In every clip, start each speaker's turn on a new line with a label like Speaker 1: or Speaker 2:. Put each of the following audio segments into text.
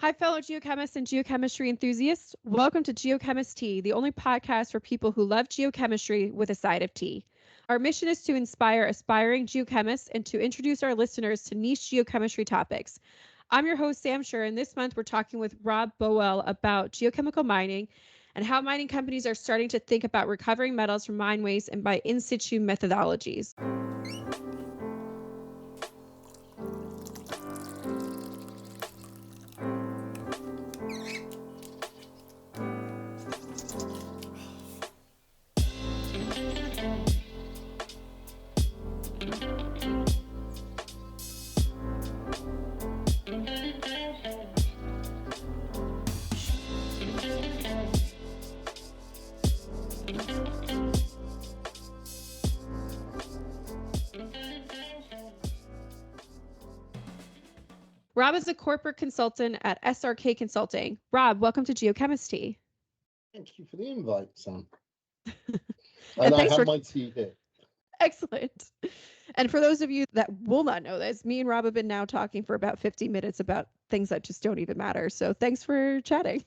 Speaker 1: Hi, fellow geochemists and geochemistry enthusiasts. Welcome to Geochemist Tea, the only podcast for people who love geochemistry with a side of tea. Our mission is to inspire aspiring geochemists and to introduce our listeners to niche geochemistry topics. I'm your host, Sam Schur, and this month we're talking with Rob Bowell about geochemical mining and how mining companies are starting to think about recovering metals from mine waste and by in situ methodologies. Rob is a corporate consultant at SRK Consulting. Rob, welcome to Geochemistry.
Speaker 2: Thank you for the invite, Sam.
Speaker 1: And
Speaker 2: I have my tea here.
Speaker 1: Excellent. And for those of you that will not know this, me and Rob have been now talking for about 50 minutes about things that just don't even matter. So thanks for chatting.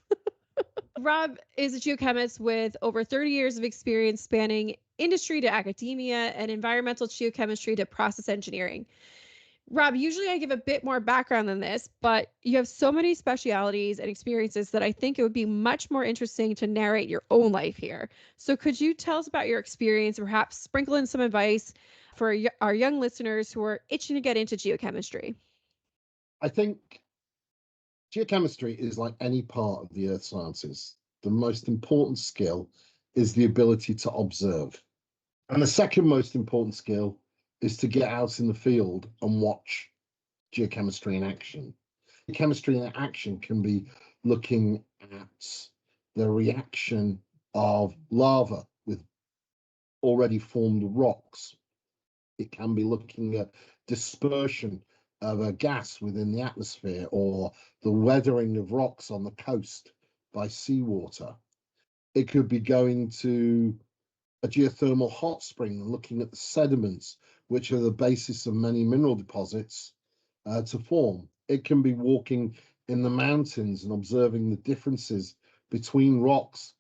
Speaker 1: Rob is a geochemist with over 30 years of experience spanning industry to academia and environmental geochemistry to process engineering. Rob, usually I give a bit more background than this, but you have so many specialities and experiences that I think it would be much more interesting to narrate your own life here. So could you tell us about your experience and perhaps sprinkle in some advice for our young listeners who are itching to get into geochemistry?
Speaker 2: I think geochemistry is like any part of the earth sciences. The most important skill is the ability to observe. And the second most important skill is to get out in the field and watch geochemistry in action. Chemistry in action can be looking at the reaction of lava with already formed rocks. It can be looking at dispersion of a gas within the atmosphere or the weathering of rocks on the coast by seawater. It could be going to a geothermal hot spring and looking at the sediments, which are the basis of many mineral deposits to form. It can be walking in the mountains and observing the differences between rocks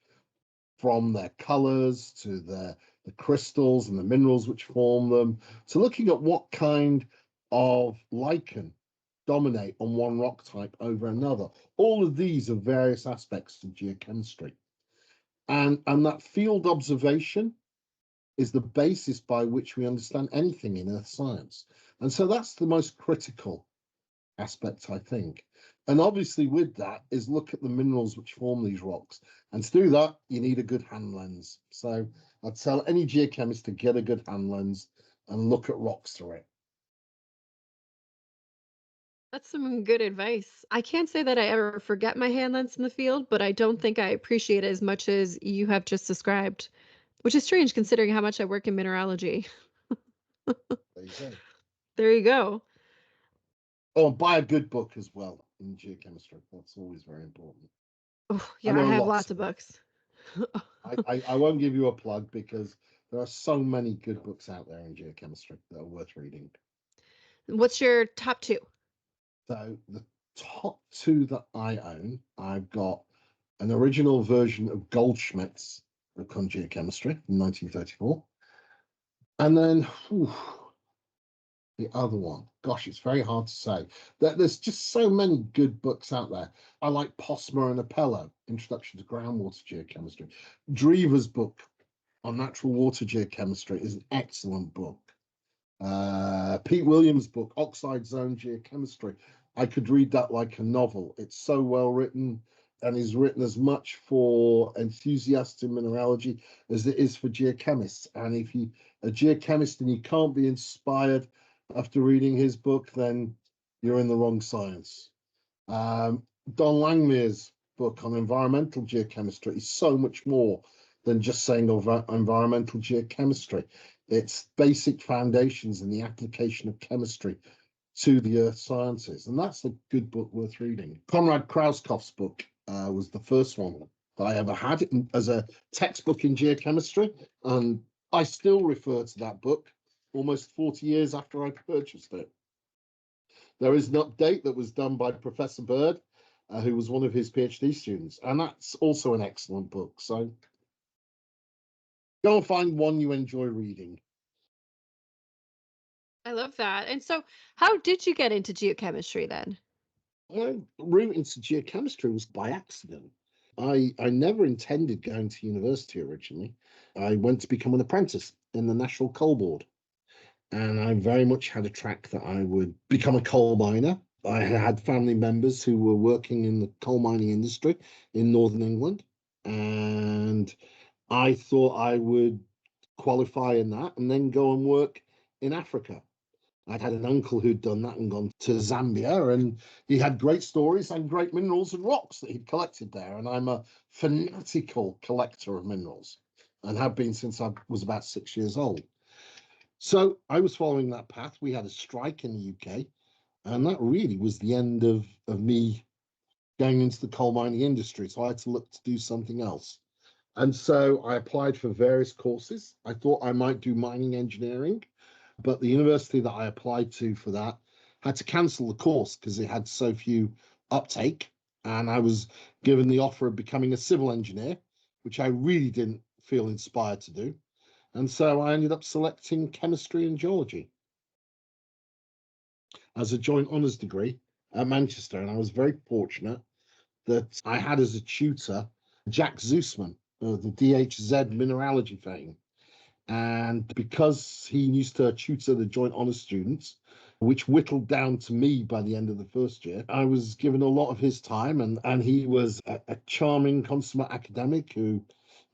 Speaker 2: from their colors to the crystals and the minerals which form them, to looking at what kind of lichen dominate on one rock type over another. All of these are various aspects of geochemistry. And that field observation is the basis by which we understand anything in earth science. And so that's the most critical aspect, I think. And obviously with that is look at the minerals which form these rocks. And to do that, you need a good hand lens. So I'd tell any geochemist to get a good hand lens and look at rocks through it.
Speaker 1: That's some good advice. I can't say that I ever forget my hand lens in the field, but I don't think I appreciate it as much as you have just described, which is strange considering how much I work in mineralogy.
Speaker 2: There you go.
Speaker 1: There you go.
Speaker 2: Oh, and buy a good book as well in geochemistry. That's always very important.
Speaker 1: Oh, yeah, I have lots of books.
Speaker 2: I won't give you a plug because there are so many good books out there in geochemistry that are worth reading.
Speaker 1: What's your top two?
Speaker 2: So the top two that I own, I've got an original version of Goldschmidt's book on geochemistry in 1934. And then the other one, gosh, it's very hard to say. There's just so many good books out there. I like Posma and Appello, Introduction to Groundwater Geochemistry. Drever's book on natural water geochemistry is an excellent book. Pete Williams' book, Oxide Zone Geochemistry. I could read that like a novel. It's so well written and is written as much for enthusiasts in mineralogy as it is for geochemists. And if you're a geochemist and you can't be inspired after reading his book, then you're in the wrong science. Don Langmuir's book on environmental geochemistry is so much more than just saying environmental geochemistry. It's basic foundations in the application of chemistry to the earth sciences. And that's a good book worth reading. Konrad Krauskopf's book was the first one that I ever had as a textbook in geochemistry. And I still refer to that book almost 40 years after I purchased it. There is an update that was done by Professor Bird who was one of his PhD students. And that's also an excellent book. So go and find one you enjoy reading.
Speaker 1: I love that. And so, how did you get into geochemistry then?
Speaker 2: My route into geochemistry was by accident. I never intended going to university originally. I went to become an apprentice in the National Coal Board. And I very much had a track that I would become a coal miner. I had family members who were working in the coal mining industry in Northern England. And I thought I would qualify in that and then go and work in Africa. I'd had an uncle who'd done that and gone to Zambia, and he had great stories and great minerals and rocks that he'd collected there. And I'm a fanatical collector of minerals and have been since I was about 6 years old. So I was following that path. We had a strike in the UK, and that really was the end of me going into the coal mining industry. So I had to look to do something else. And so I applied for various courses. I thought I might do mining engineering, but the university that I applied to for that had to cancel the course because it had so few uptake. And I was given the offer of becoming a civil engineer, which I really didn't feel inspired to do. And so I ended up selecting chemistry and geology as a joint honours degree at Manchester. And I was very fortunate that I had as a tutor Jack Zusman, the DHZ mineralogy fame. And because he used to tutor the joint honours students, which whittled down to me by the end of the first year, I was given a lot of his time. And he was a charming, consummate academic who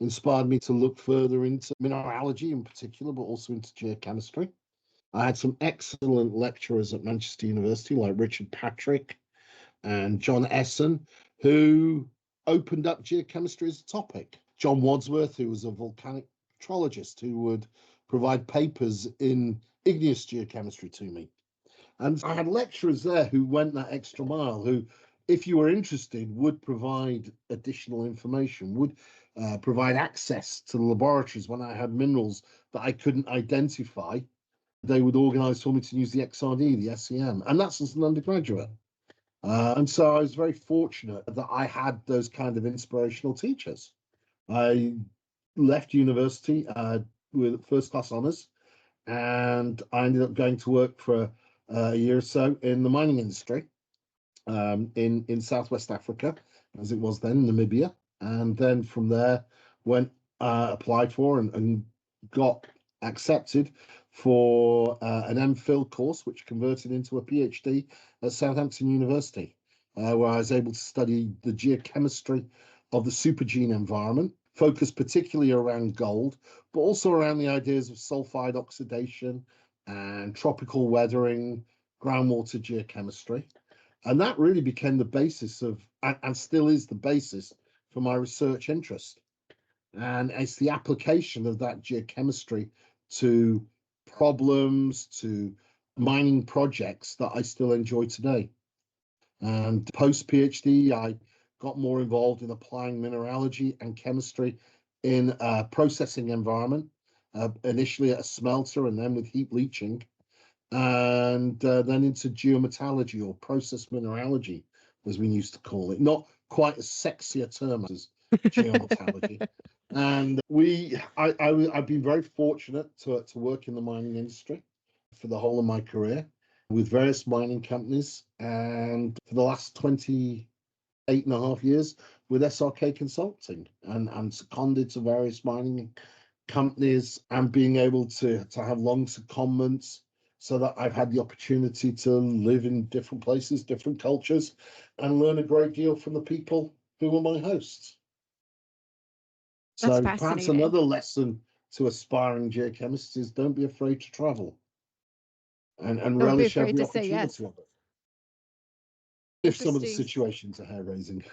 Speaker 2: inspired me to look further into mineralogy in particular, but also into geochemistry. I had some excellent lecturers at Manchester University, like Richard Patrick and John Essen, who opened up geochemistry as a topic. John Wadsworth, who was a volcanic petrologist, who would provide papers in igneous geochemistry to me. And I had lecturers there who went that extra mile, who, if you were interested, would provide additional information, would provide access to the laboratories when I had minerals that I couldn't identify. They would organise for me to use the XRD, the SEM, and that's as an undergraduate. And so I was very fortunate that I had those kind of inspirational teachers. I left university with first class honours, and I ended up going to work for a year or so in the mining industry in Southwest Africa, as it was then, Namibia. And then from there, went applied for and got accepted for an MPhil course, which converted into a PhD at Southampton University, where I was able to study the geochemistry of the supergene environment, focused particularly around gold, but also around the ideas of sulfide oxidation and tropical weathering, groundwater geochemistry. And that really became the basis of, and still is the basis for my research interest. And it's the application of that geochemistry to problems, to mining projects that I still enjoy today. And post PhD, I got more involved in applying mineralogy and chemistry in a processing environment, initially at a smelter and then with heap leaching, and then into geometallurgy or process mineralogy, as we used to call it. Not quite as sexy a term as geometallurgy. And I've been very fortunate to work in the mining industry for the whole of my career with various mining companies. And for the last 28 and a half years with SRK Consulting and seconded to various mining companies and being able to have long secondments so that I've had the opportunity to live in different places, different cultures, and learn a great deal from the people who were my hosts.
Speaker 1: That's
Speaker 2: So perhaps
Speaker 1: fascinating.
Speaker 2: another lesson to aspiring geochemists is don't be afraid to travel and
Speaker 1: Don't be
Speaker 2: relish
Speaker 1: afraid
Speaker 2: every
Speaker 1: to say yes.
Speaker 2: opportunity of it. If some of the
Speaker 1: Interesting.
Speaker 2: situations are hair raising.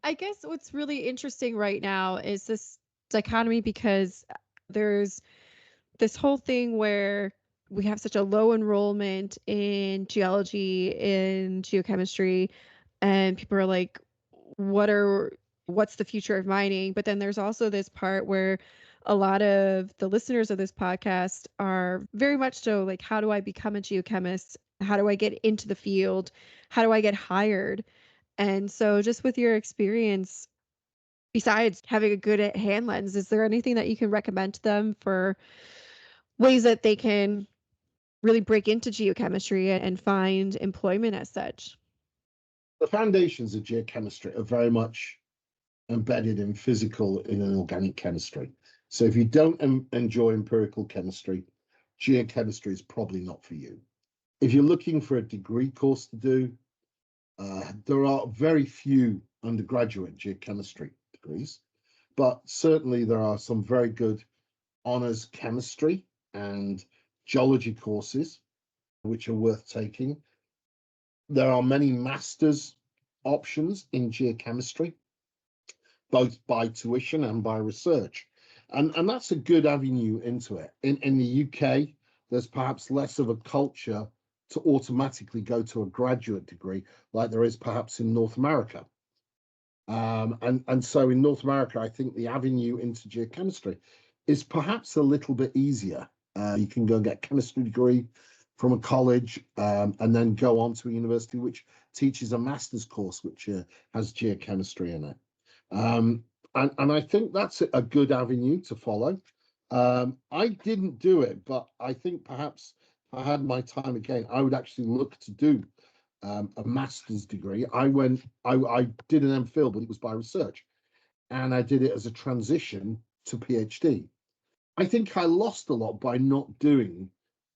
Speaker 1: I guess what's really interesting right now is this dichotomy because there's this whole thing where we have such a low enrollment in geology, in geochemistry, and people are like, what's the future of mining? But then there's also this part where a lot of the listeners of this podcast are very much so like, how do I become a geochemist? How do I get into the field? How do I get hired? And so just with your experience, besides having a good hand lens, is there anything that you can recommend to them for ways that they can really break into geochemistry and find employment as such?
Speaker 2: The foundations of geochemistry are very much embedded in physical and in organic chemistry. So if you don't enjoy empirical chemistry, geochemistry is probably not for you. If you're looking for a degree course to do, there are very few undergraduate geochemistry degrees, but certainly there are some very good honors chemistry and geology courses which are worth taking. There are many master's options in geochemistry, both by tuition and by research. And that's a good avenue into it. In the UK, there's perhaps less of a culture to automatically go to a graduate degree like there is perhaps in North America. And so in North America, I think the avenue into geochemistry is perhaps a little bit easier. You can go and get a chemistry degree from a college and then go on to a university which teaches a master's course which has geochemistry in it. And I think that's a good avenue to follow. I didn't do it, but I think perhaps if I had my time again, I would actually look to do a master's degree. I did an MPhil, but it was by research, and I did it as a transition to PhD. I think I lost a lot by not doing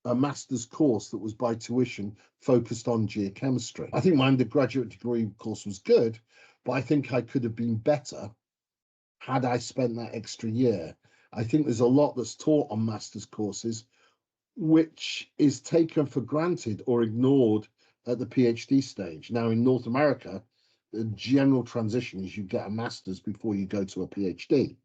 Speaker 2: a master's course that was by tuition focused on geochemistry. I think my undergraduate degree course was good, but I think I could have been better had I spent that extra year. I think there's a lot that's taught on master's courses which is taken for granted or ignored at the PhD stage. Now, in North America, the general transition is you get a master's before you go to a PhD.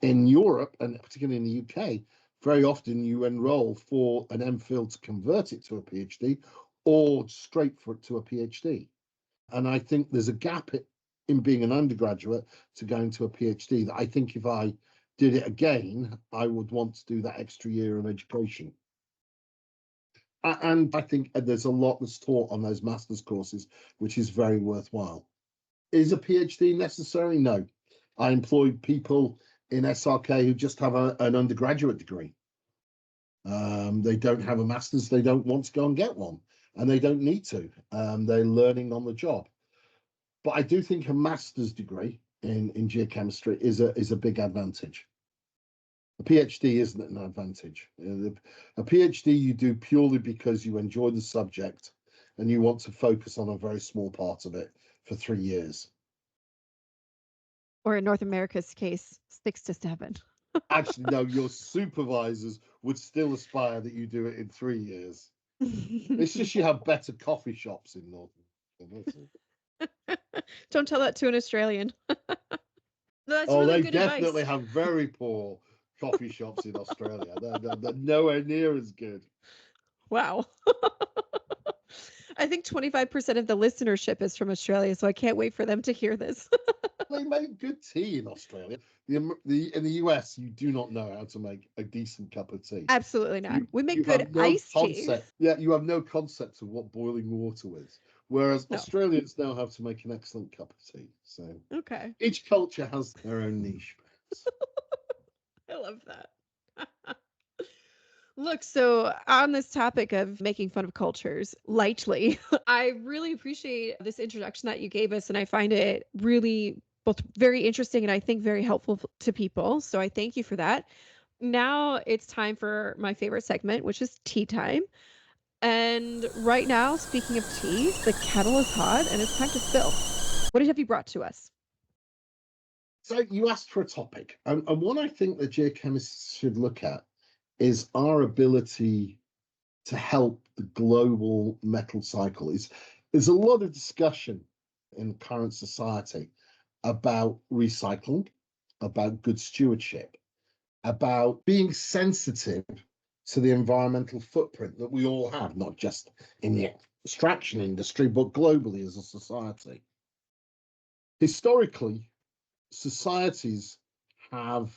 Speaker 2: In Europe, and particularly in the UK, very often you enroll for an MPhil to convert it to a PhD or straight to a PhD. And I think there's a gap in being an undergraduate to going to a PhD that I think if I did it again, I would want to do that extra year of education. And I think there's a lot that's taught on those master's courses, which is very worthwhile. Is a PhD necessary? No. I employ people in SRK who just have an undergraduate degree. They don't have a master's, they don't want to go and get one, and they don't need to. They're learning on the job. But I do think a master's degree in geochemistry is a big advantage. A PhD isn't an advantage. A PhD you do purely because you enjoy the subject and you want to focus on a very small part of it for 3 years.
Speaker 1: Or in North America's case, 6 to 7.
Speaker 2: Actually, no, your supervisors would still aspire that you do it in 3 years. It's just you have better coffee shops in North America.
Speaker 1: Don't tell that to an Australian. That's
Speaker 2: Oh,
Speaker 1: really
Speaker 2: they
Speaker 1: good
Speaker 2: definitely
Speaker 1: advice.
Speaker 2: have very poor coffee shops in Australia. They're nowhere near as good.
Speaker 1: Wow. I think 25% of the listenership is from Australia, so I can't wait for them to hear this.
Speaker 2: They make good tea in Australia. In the US, you do not know how to make a decent cup of tea.
Speaker 1: Absolutely not. We make
Speaker 2: You
Speaker 1: good
Speaker 2: have no
Speaker 1: iced tea.
Speaker 2: concept. Yeah, you have no concept of what boiling water is. Whereas
Speaker 1: No.
Speaker 2: Australians know how to make an excellent cup of tea. So
Speaker 1: Okay.
Speaker 2: each culture has their own niche.
Speaker 1: I love that. Look, so on this topic of making fun of cultures lightly, I really appreciate this introduction that you gave us, and I find it really both very interesting and I think very helpful to people. So I thank you for that. Now it's time for my favorite segment, which is tea time. And right now, speaking of tea, the kettle is hot and it's time to spill. What have you brought to us?
Speaker 2: So you asked for a topic, and what I think the geochemists should look at is our ability to help the global metal cycle. There's a lot of discussion in current society about recycling, about good stewardship, about being sensitive to the environmental footprint that we all have, not just in the extraction industry, but globally as a society. Historically, societies have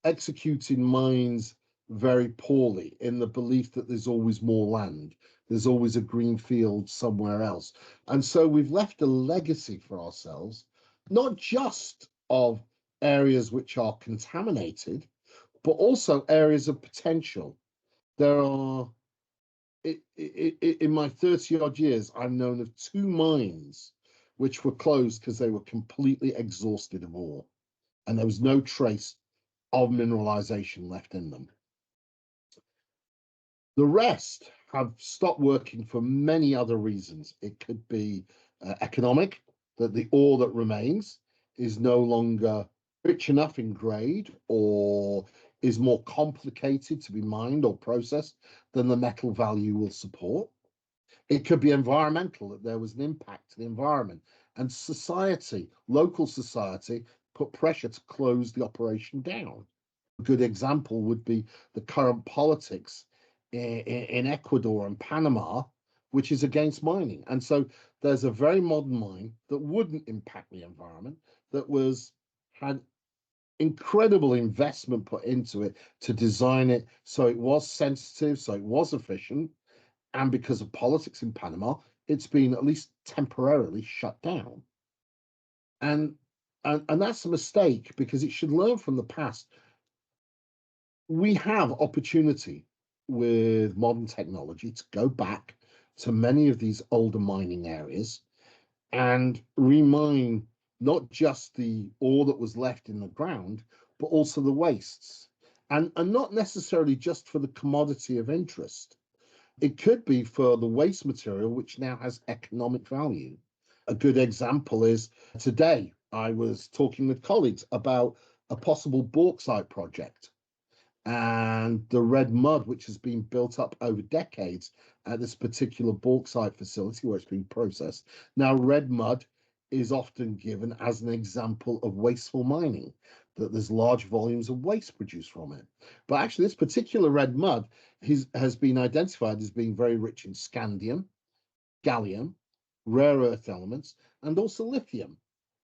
Speaker 2: executed mines very poorly in the belief that there's always more land, there's always a green field somewhere else. And so we've left a legacy for ourselves, not just of areas which are contaminated, but also areas of potential. There are, in my 30 odd years, I've known of 2 mines which were closed because they were completely exhausted of ore and there was no trace of mineralization left in them. The rest have stopped working for many other reasons. It could be economic, that the ore that remains is no longer rich enough in grade or is more complicated to be mined or processed than the metal value will support. It could be environmental, that there was an impact to the environment and society, local society, put pressure to close the operation down. A good example would be the current politics in Ecuador and Panama, which is against mining. And so there's a very modern mine that wouldn't impact the environment, that had incredible investment put into it to design it so it was sensitive, so it was efficient. And because of politics in Panama, it's been at least temporarily shut down. And that's a mistake because it should learn from the past. We have opportunity with modern technology to go back to many of these older mining areas and remine not just the ore that was left in the ground, but also the wastes. And not necessarily just for the commodity of interest. It could be for the waste material, which now has economic value. A good example is today I was talking with colleagues about a possible bauxite project and the red mud, which has been built up over decades at this particular bauxite facility where it's being processed. Now, red mud is often given as an example of wasteful mining, that there's large volumes of waste produced from it. But actually, this particular red mud has been identified as being very rich in scandium, gallium, rare earth elements, and also lithium.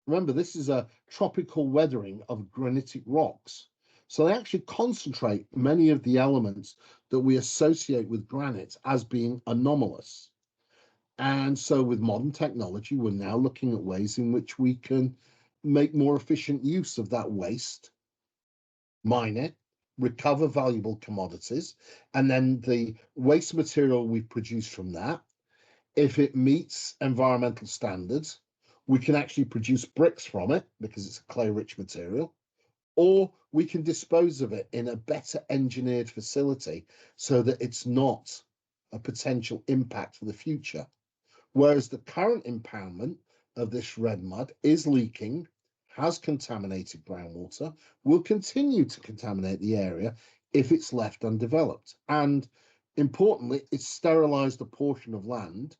Speaker 2: Remember, this is a tropical weathering of granitic rocks. So they actually concentrate many of the elements that we associate with granite as being anomalous. And so with modern technology, we're now looking at ways in which we can make more efficient use of that waste, mine it, recover valuable commodities, and then the waste material we produce from that, if it meets environmental standards, we can actually produce bricks from it because it's a clay-rich material, or we can dispose of it in a better engineered facility so that it's not a potential impact for the future. Whereas the current impoundment of this red mud is leaking, has contaminated groundwater, will continue to contaminate the area if it's left undeveloped. And importantly, it's sterilized a portion of land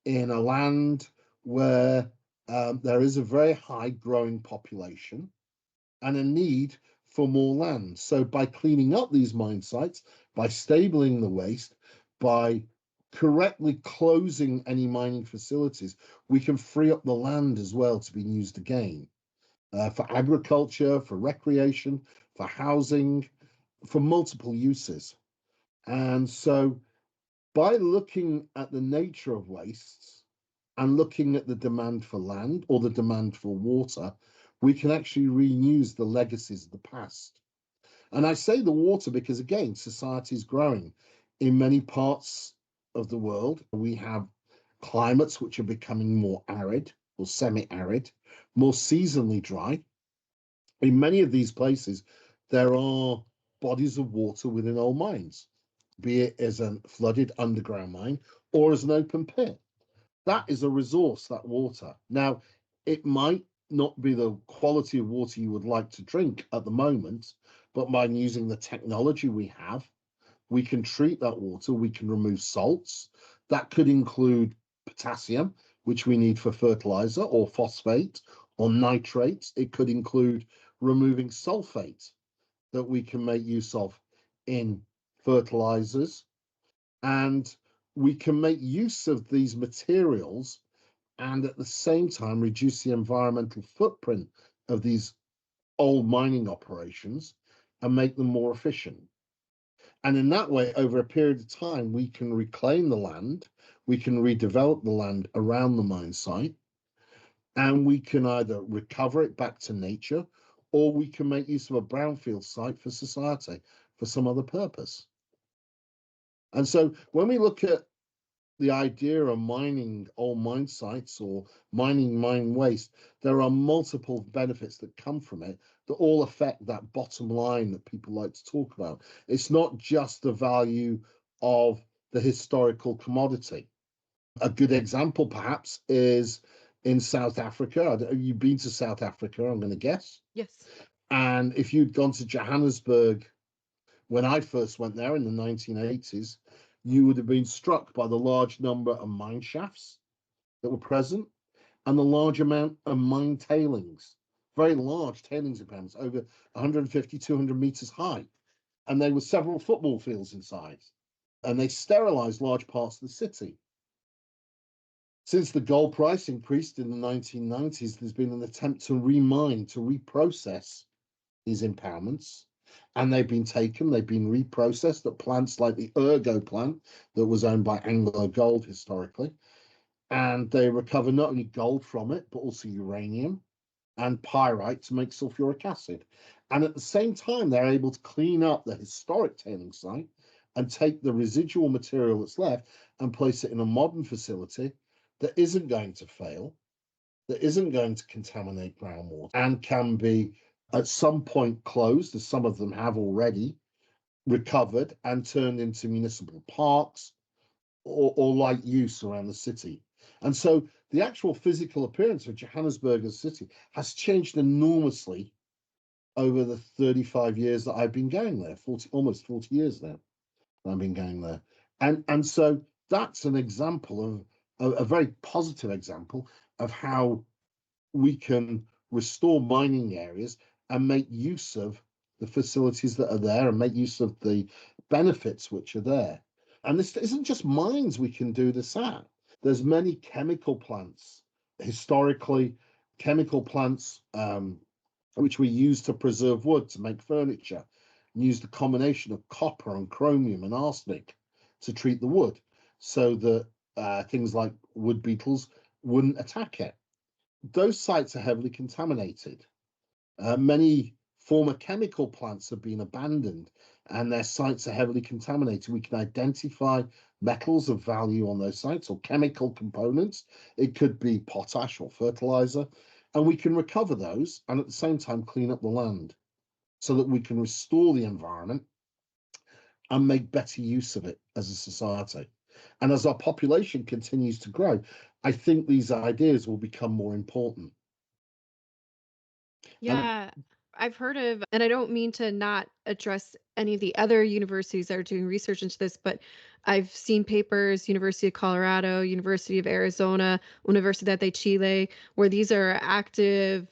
Speaker 2: in a land where there is a very high growing population and a need for more land. So by cleaning up these mine sites, by stabling the waste, by correctly closing any mining facilities, we can free up the land as well to be used again for agriculture, for recreation, for housing, for multiple uses. And so by looking at the nature of wastes and looking at the demand for land or the demand for water, we can actually reuse the legacies of the past. And I say the water because, again, society is growing. In many parts of the world, we have climates which are becoming more arid or semi-arid, more seasonally dry. In many of these places, there are bodies of water within old mines, be it as a flooded underground mine or as an open pit. That is a resource, that water. Now, it might not be the quality of water you would like to drink at the moment, but by using the technology we have, we can treat that water, we can remove salts. That could include potassium, which we need for fertilizer, or phosphate, or nitrates. It could include removing sulfate that we can make use of in fertilizers. And we can make use of these materials and at the same time reduce the environmental footprint of these old mining operations and make them more efficient. And in that way, over a period of time, we can reclaim the land, we can redevelop the land around the mine site, and we can either recover it back to nature, or we can make use of a brownfield site for society for some other purpose. And so when we look at the idea of mining old mine sites or mining mine waste, there are multiple benefits that come from it that all affect that bottom line that people like to talk about. It's not just the value of the historical commodity. A good example, perhaps, is in South Africa. You've been to South Africa, I'm going to guess.
Speaker 1: Yes.
Speaker 2: And if you'd gone to Johannesburg when I first went there in the 1980s, you would have been struck by the large number of mine shafts that were present and the large amount of mine tailings, very large tailings impoundments, over 150, 200 meters high. And there were several football fields inside. And they sterilized large parts of the city. Since the gold price increased in the 1990s, there's been an attempt to remine, to reprocess these impoundments. And they've been reprocessed at plants like the Ergo plant that was owned by Anglo Gold historically. And they recover not only gold from it, but also uranium and pyrite to make sulfuric acid. And at the same time, they're able to clean up the historic tailing site and take the residual material that's left and place it in a modern facility that isn't going to fail, that isn't going to contaminate groundwater, and can be at some point closed, as some of them have already, recovered and turned into municipal parks or light use around the city. And so the actual physical appearance of Johannesburg as a city has changed enormously over the 35 years that I've been going there, almost 40 years now I've been going there. And so that's an example of a very positive example of how we can restore mining areas and make use of the facilities that are there and make use of the benefits which are there. And this isn't just mines we can do this at. There's many chemical plants, historically, chemical plants which we use to preserve wood, to make furniture, and used a combination of copper and chromium and arsenic to treat the wood so that things like wood beetles wouldn't attack it. Those sites are heavily contaminated. Many former chemical plants have been abandoned and their sites are heavily contaminated. We can identify metals of value on those sites or chemical components. It could be potash or fertilizer, and we can recover those and at the same time clean up the land so that we can restore the environment and make better use of it as a society. And as our population continues to grow, I think these ideas will become more important.
Speaker 1: Yeah, I've heard of, and I don't mean to not address any of the other universities that are doing research into this, but I've seen papers, University of Colorado, University of Arizona, Universidad de Chile, where these are active,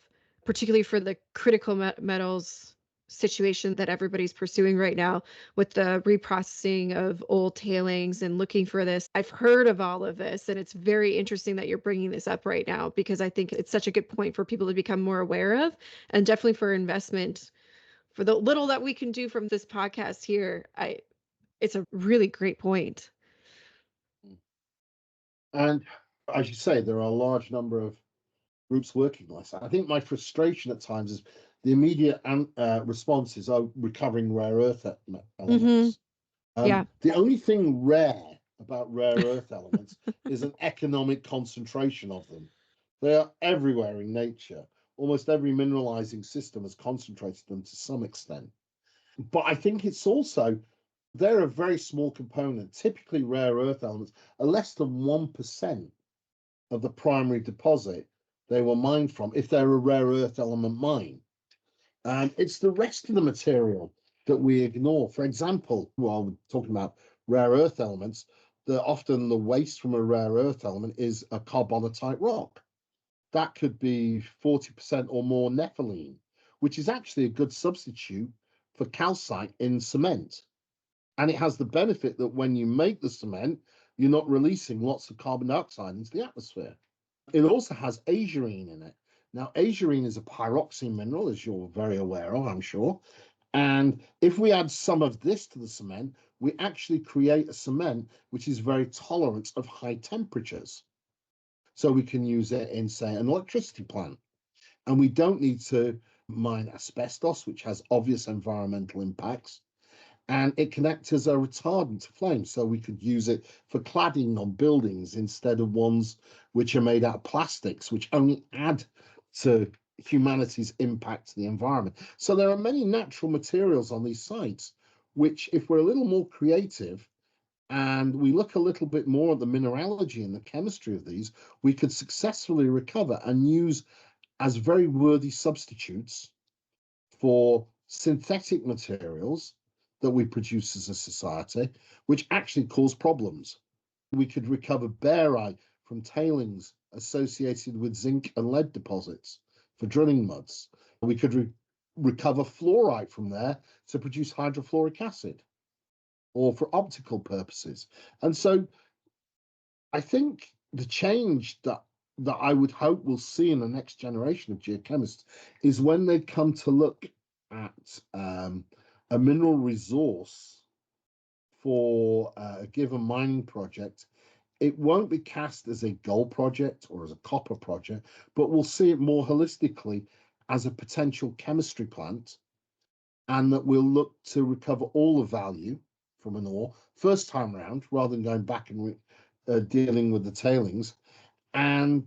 Speaker 1: particularly for the critical metals situation that everybody's pursuing right now with the reprocessing of old tailings and looking for this. I've heard of all of this, and it's very interesting that you're bringing this up right now because I think it's such a good point for people to become more aware of, and definitely for investment. For the little that we can do from this podcast here, it's a really great point.
Speaker 2: And as you say, there are a large number of groups working on this. I think my frustration at times is the immediate responses are recovering rare earth elements.
Speaker 1: Yeah.
Speaker 2: The only thing rare about rare earth elements is an economic concentration of them. They are everywhere in nature. Almost every mineralizing system has concentrated them to some extent. But I think it's also, they're a very small component. Typically, rare earth elements are less than 1% of the primary deposit they were mined from, if they're a rare earth element mine. And it's the rest of the material that we ignore. For example, while we're talking about rare earth elements, often the waste from a rare earth element is a carbonatite rock. That could be 40% or more nepheline, which is actually a good substitute for calcite in cement. And it has the benefit that when you make the cement, you're not releasing lots of carbon dioxide into the atmosphere. It also has azurine in it. Now, azurine is a pyroxene mineral, as you're very aware of, I'm sure. And if we add some of this to the cement, we actually create a cement which is very tolerant of high temperatures. So we can use it in, say, an electricity plant. And we don't need to mine asbestos, which has obvious environmental impacts. And it can act as a retardant to flames. So we could use it for cladding on buildings instead of ones which are made out of plastics, which only add to humanity's impact to the environment. So there are many natural materials on these sites, which, if we're a little more creative and we look a little bit more at the mineralogy and the chemistry of these, we could successfully recover and use as very worthy substitutes for synthetic materials that we produce as a society, which actually cause problems. We could recover barite from tailings associated with zinc and lead deposits for drilling muds. We could recover fluorite from there to produce hydrofluoric acid or for optical purposes. And so I think the change that I would hope we'll see in the next generation of geochemists is when they come to look at a mineral resource for a given mining project, it won't be cast as a gold project or as a copper project, but we'll see it more holistically as a potential chemistry plant, and that we'll look to recover all the value from an ore first time round rather than going back and dealing with the tailings, and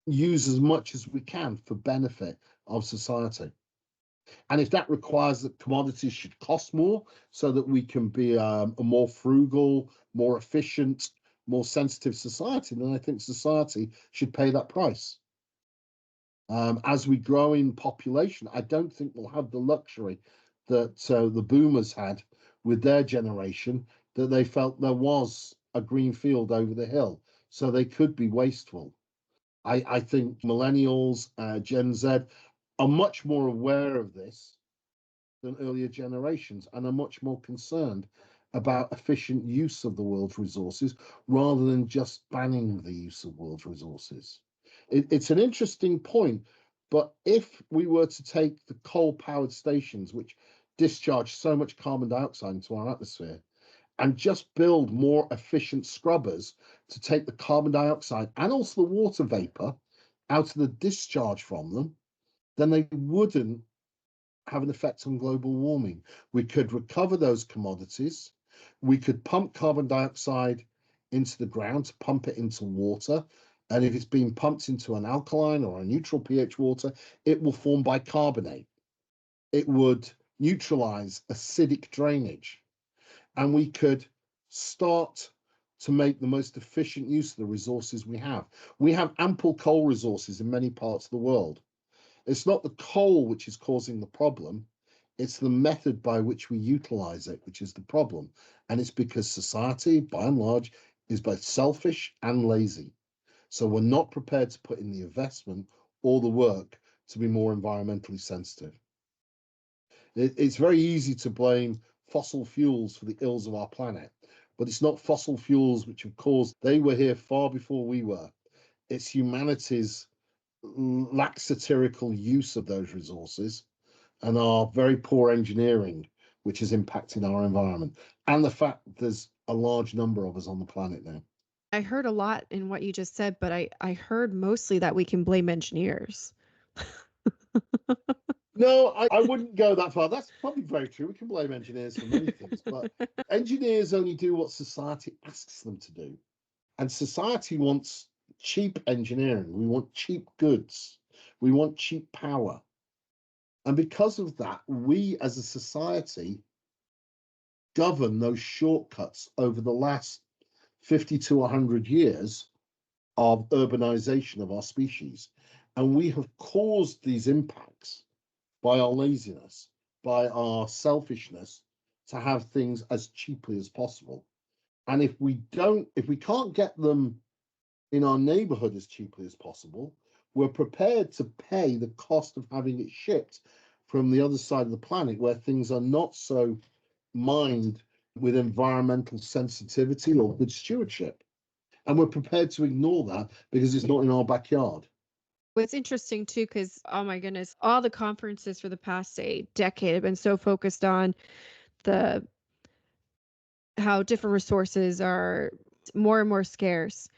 Speaker 2: use as much as we can for benefit of society. And if that requires that commodities should cost more so that we can be a more frugal, more efficient, more sensitive society, then I think society should pay that price. As we grow in population, I don't think we'll have the luxury that the boomers had with their generation, that they felt there was a green field over the hill, so they could be wasteful. I think millennials, Gen Z, are much more aware of this than earlier generations and are much more concerned about efficient use of the world's resources rather than just banning the use of world's resources. It's an interesting point, but if we were to take the coal-powered stations, which discharge so much carbon dioxide into our atmosphere, and just build more efficient scrubbers to take the carbon dioxide and also the water vapor out of the discharge from them, then they wouldn't have an effect on global warming. We could recover those commodities. We could pump carbon dioxide into the ground to pump it into water. And if it's being pumped into an alkaline or a neutral pH water, it will form bicarbonate. It would neutralize acidic drainage. And we could start to make the most efficient use of the resources we have. We have ample coal resources in many parts of the world. It's not the coal which is causing the problem. It's the method by which we utilize it, which is the problem. And it's because society, by and large, is both selfish and lazy. So we're not prepared to put in the investment or the work to be more environmentally sensitive. It's very easy to blame fossil fuels for the ills of our planet, but it's not fossil fuels which have caused, they were here far before we were. It's humanity's laxatirical use of those resources and our very poor engineering, which is impacting our environment, and the fact that there's a large number of us on the planet now.
Speaker 1: I heard a lot in what you just said, but I heard mostly that we can blame engineers.
Speaker 2: No, I wouldn't go that far. That's probably very true. We can blame engineers for many things, but engineers only do what society asks them to do. And society wants cheap engineering. We want cheap goods. We want cheap power. And because of that, we as a society govern those shortcuts over the last 50 to 100 years of urbanization of our species. And we have caused these impacts by our laziness, by our selfishness, to have things as cheaply as possible. And if we can't get them in our neighborhood as cheaply as possible, we're prepared to pay the cost of having it shipped from the other side of the planet where things are not so mined with environmental sensitivity or good stewardship. And we're prepared to ignore that because it's not in our backyard.
Speaker 1: What's interesting too, because oh my goodness, all the conferences for the past, say, decade have been so focused on the how different resources are more and more scarce.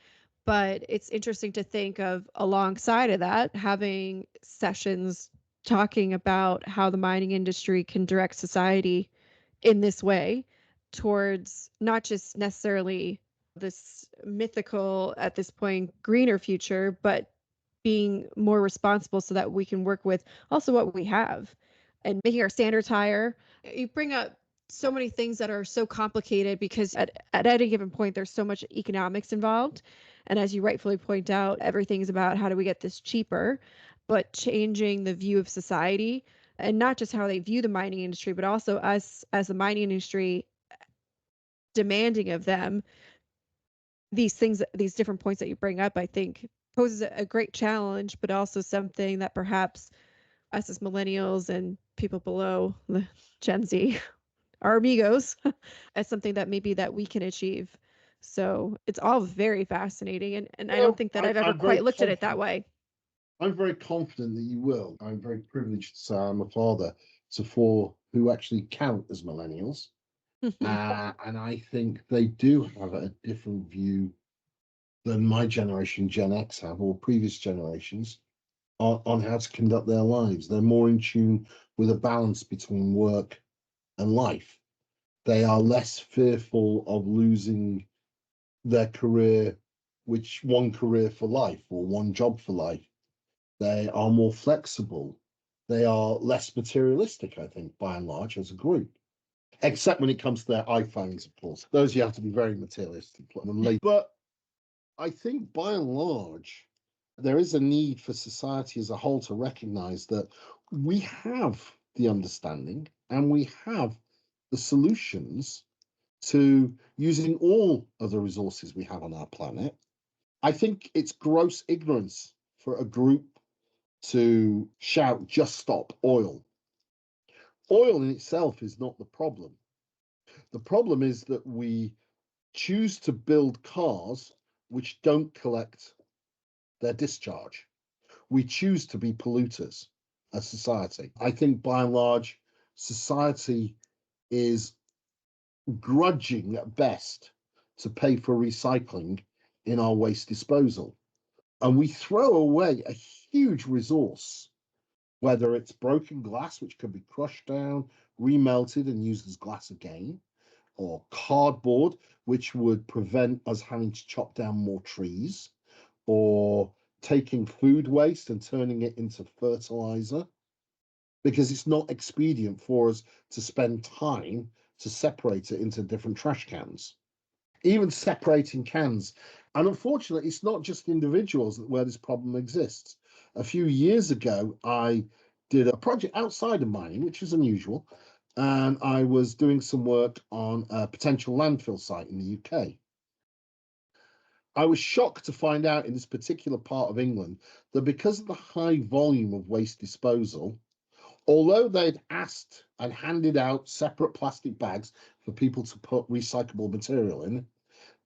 Speaker 1: But it's interesting to think of alongside of that, having sessions talking about how the mining industry can direct society in this way towards not just necessarily this mythical, at this point, greener future, but being more responsible so that we can work with also what we have and making our standards higher. You bring up so many things that are so complicated because at any given point, there's so much economics involved. And as you rightfully point out, everything is about how do we get this cheaper, but changing the view of society and not just how they view the mining industry, but also us as the mining industry demanding of them these things, these different points that you bring up, I think poses a great challenge, but also something that perhaps us as millennials and people below the Gen Z, our amigos, as something that maybe that we can achieve. So it's all very fascinating. And I don't think that I've ever
Speaker 2: I'm very
Speaker 1: quite looked at it that
Speaker 2: confident.
Speaker 1: way.
Speaker 2: I'm very confident that you will. I'm very privileged to say I'm a father to four who actually count as millennials. And I think they do have a different view than my generation, Gen X, have, or previous generations, on how to conduct their lives. They're more in tune with a balance between work and life. They are less fearful of losing their career, which one career for life or one job for life. They are more flexible. They are less materialistic, I think, by and large, as a group. Except when it comes to their iPhones, of course. Those you have to be very materialistic. But I think by and large, there is a need for society as a whole to recognize that we have the understanding and we have the solutions to using all of the resources we have on our planet. I think it's gross ignorance for a group to shout, just stop oil. Oil in itself is not the problem. The problem is that we choose to build cars which don't collect their discharge. We choose to be polluters as society. I think by and large, society is grudging at best to pay for recycling in our waste disposal. And we throw away a huge resource, whether it's broken glass, which can be crushed down, remelted, and used as glass again, or cardboard, which would prevent us having to chop down more trees, or taking food waste and turning it into fertilizer, because it's not expedient for us to spend time to separate it into different trash cans. Even separating cans. And unfortunately, it's not just individuals where this problem exists. A few years ago, I did a project outside of mining, which is unusual, and I was doing some work on a potential landfill site in the UK. I was shocked to find out in this particular part of England that because of the high volume of waste disposal, although they'd asked and handed out separate plastic bags for people to put recyclable material in,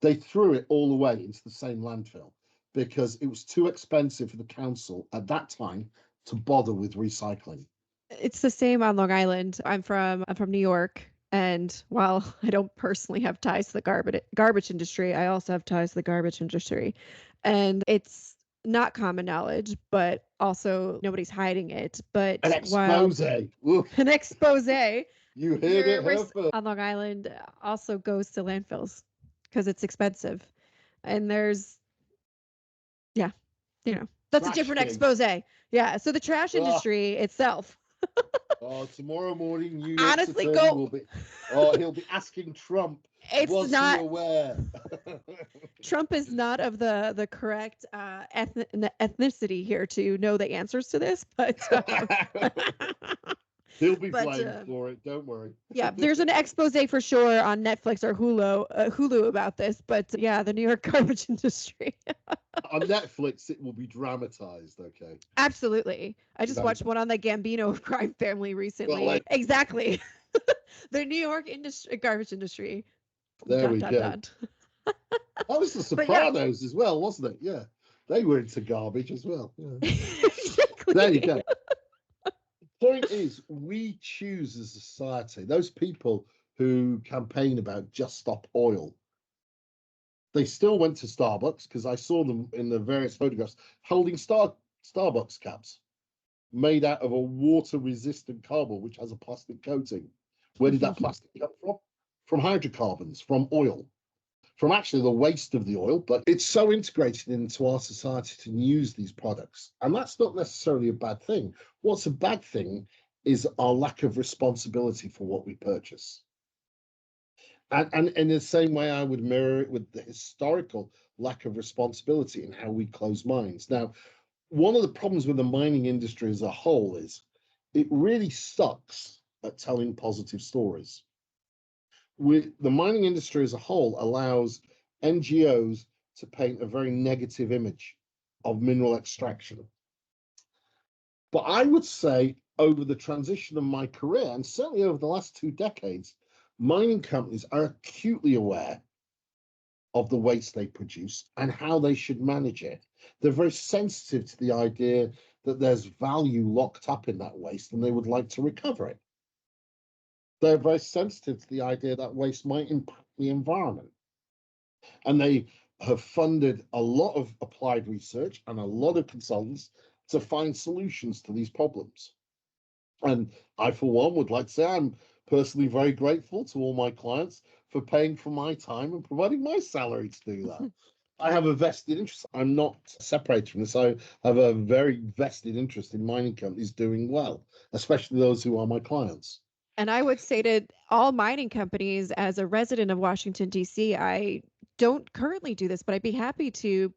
Speaker 2: they threw it all away into the same landfill because it was too expensive for the council at that time to bother with recycling.
Speaker 1: It's the same on Long Island. I'm from New York, and while I don't personally have ties to the garbage industry, I also have ties to the garbage industry. And it's not common knowledge, but also nobody's hiding it.
Speaker 2: An
Speaker 1: But while
Speaker 2: expose. Oof,
Speaker 1: an expose,
Speaker 2: you heard
Speaker 1: your
Speaker 2: it here first.
Speaker 1: on Long Island also goes to landfills because it's expensive. And there's, yeah, that's a
Speaker 2: Trash
Speaker 1: different
Speaker 2: bin.
Speaker 1: expose. Yeah. So the trash
Speaker 2: Oh,
Speaker 1: industry itself,
Speaker 2: tomorrow morning, New York's
Speaker 1: honestly,
Speaker 2: attorney will be. Oh, he'll be asking Trump,
Speaker 1: it's
Speaker 2: was he
Speaker 1: not.
Speaker 2: aware?
Speaker 1: Trump is not of the correct ethnicity here to know the answers to this, but
Speaker 2: He'll be
Speaker 1: but
Speaker 2: blamed for it. Don't worry.
Speaker 1: yeah, there's an expose for sure on Netflix or Hulu about this. But yeah, the New York garbage industry.
Speaker 2: On Netflix, it will be dramatized. Okay.
Speaker 1: Absolutely. I just
Speaker 2: No.
Speaker 1: watched one on the Gambino crime family recently.
Speaker 2: Well,
Speaker 1: Exactly. The New York garbage industry.
Speaker 2: there
Speaker 1: Dot
Speaker 2: we
Speaker 1: dot
Speaker 2: go.
Speaker 1: dot.
Speaker 2: That was The
Speaker 1: But yeah,
Speaker 2: Sopranos as well, wasn't it? Yeah. They were into garbage as well. Yeah.
Speaker 1: Exactly.
Speaker 2: There you go. Point is, we choose as a society, those people who campaign about just stop oil, they still went to Starbucks because I saw them in the various photographs holding Starbucks caps made out of a water-resistant cardboard, which has a plastic coating. Where did that plastic come from? From hydrocarbons, from oil, from actually the waste of the oil. But it's so integrated into our society to use these products. And that's not necessarily a bad thing. What's a bad thing is our lack of responsibility for what we purchase. And in the same way, I would mirror it with the historical lack of responsibility in how we close mines. Now, one of the problems with the mining industry as a whole is it really sucks at telling positive stories. The mining industry as a whole allows NGOs to paint a very negative image of mineral extraction. But I would say over the transition of my career, and certainly over the last 2 decades, mining companies are acutely aware of the waste they produce and how they should manage it. They're very sensitive to the idea that there's value locked up in that waste and they would like to recover it. They're very sensitive to the idea that waste might impact the environment. And they have funded a lot of applied research and a lot of consultants to find solutions to these problems. And I, for one, would like to say I'm personally very grateful to all my clients for paying for my time and providing my salary to do that. I have a vested interest. I'm not separated from this. I have a very vested interest in mining companies doing well, especially those who are my clients.
Speaker 1: And I would say to all mining companies, as a resident of Washington, D.C., I don't currently do this, but I'd be happy to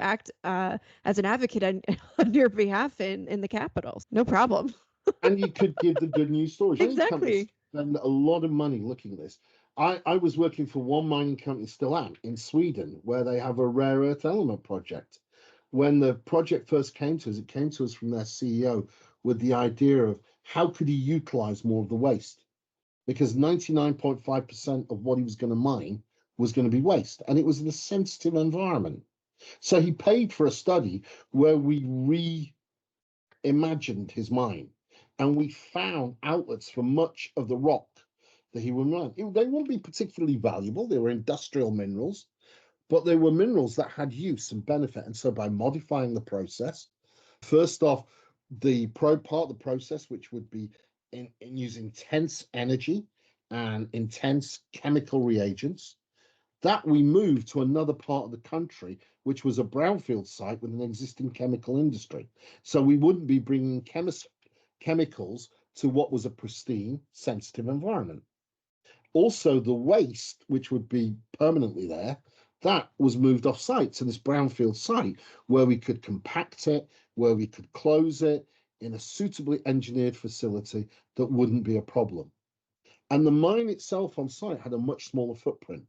Speaker 1: act as an advocate on your behalf in the Capitol. No problem.
Speaker 2: And you could give the good news stories. Mining companies
Speaker 1: Exactly.
Speaker 2: spend a lot of money looking at this. I was working for one mining company, still am, in Sweden, where they have a rare earth element project. When the project first came to us, it came to us from their CEO with the idea of how could he utilize more of the waste? Because 99.5% of what he was going to mine was going to be waste, and it was in a sensitive environment. So he paid for a study where we reimagined his mine, and we found outlets for much of the rock that he would mine. They wouldn't be particularly valuable. They were industrial minerals, but they were minerals that had use and benefit. And so by modifying the process, first off, the part of the process, which would be in using intense energy and intense chemical reagents, that we moved to another part of the country, which was a brownfield site with an existing chemical industry. So we wouldn't be bringing chemicals to what was a pristine, sensitive environment. Also, the waste, which would be permanently there, that was moved off site to this brownfield site where we could compact it, where we could close it in a suitably engineered facility that wouldn't be a problem. And the mine itself on site had a much smaller footprint.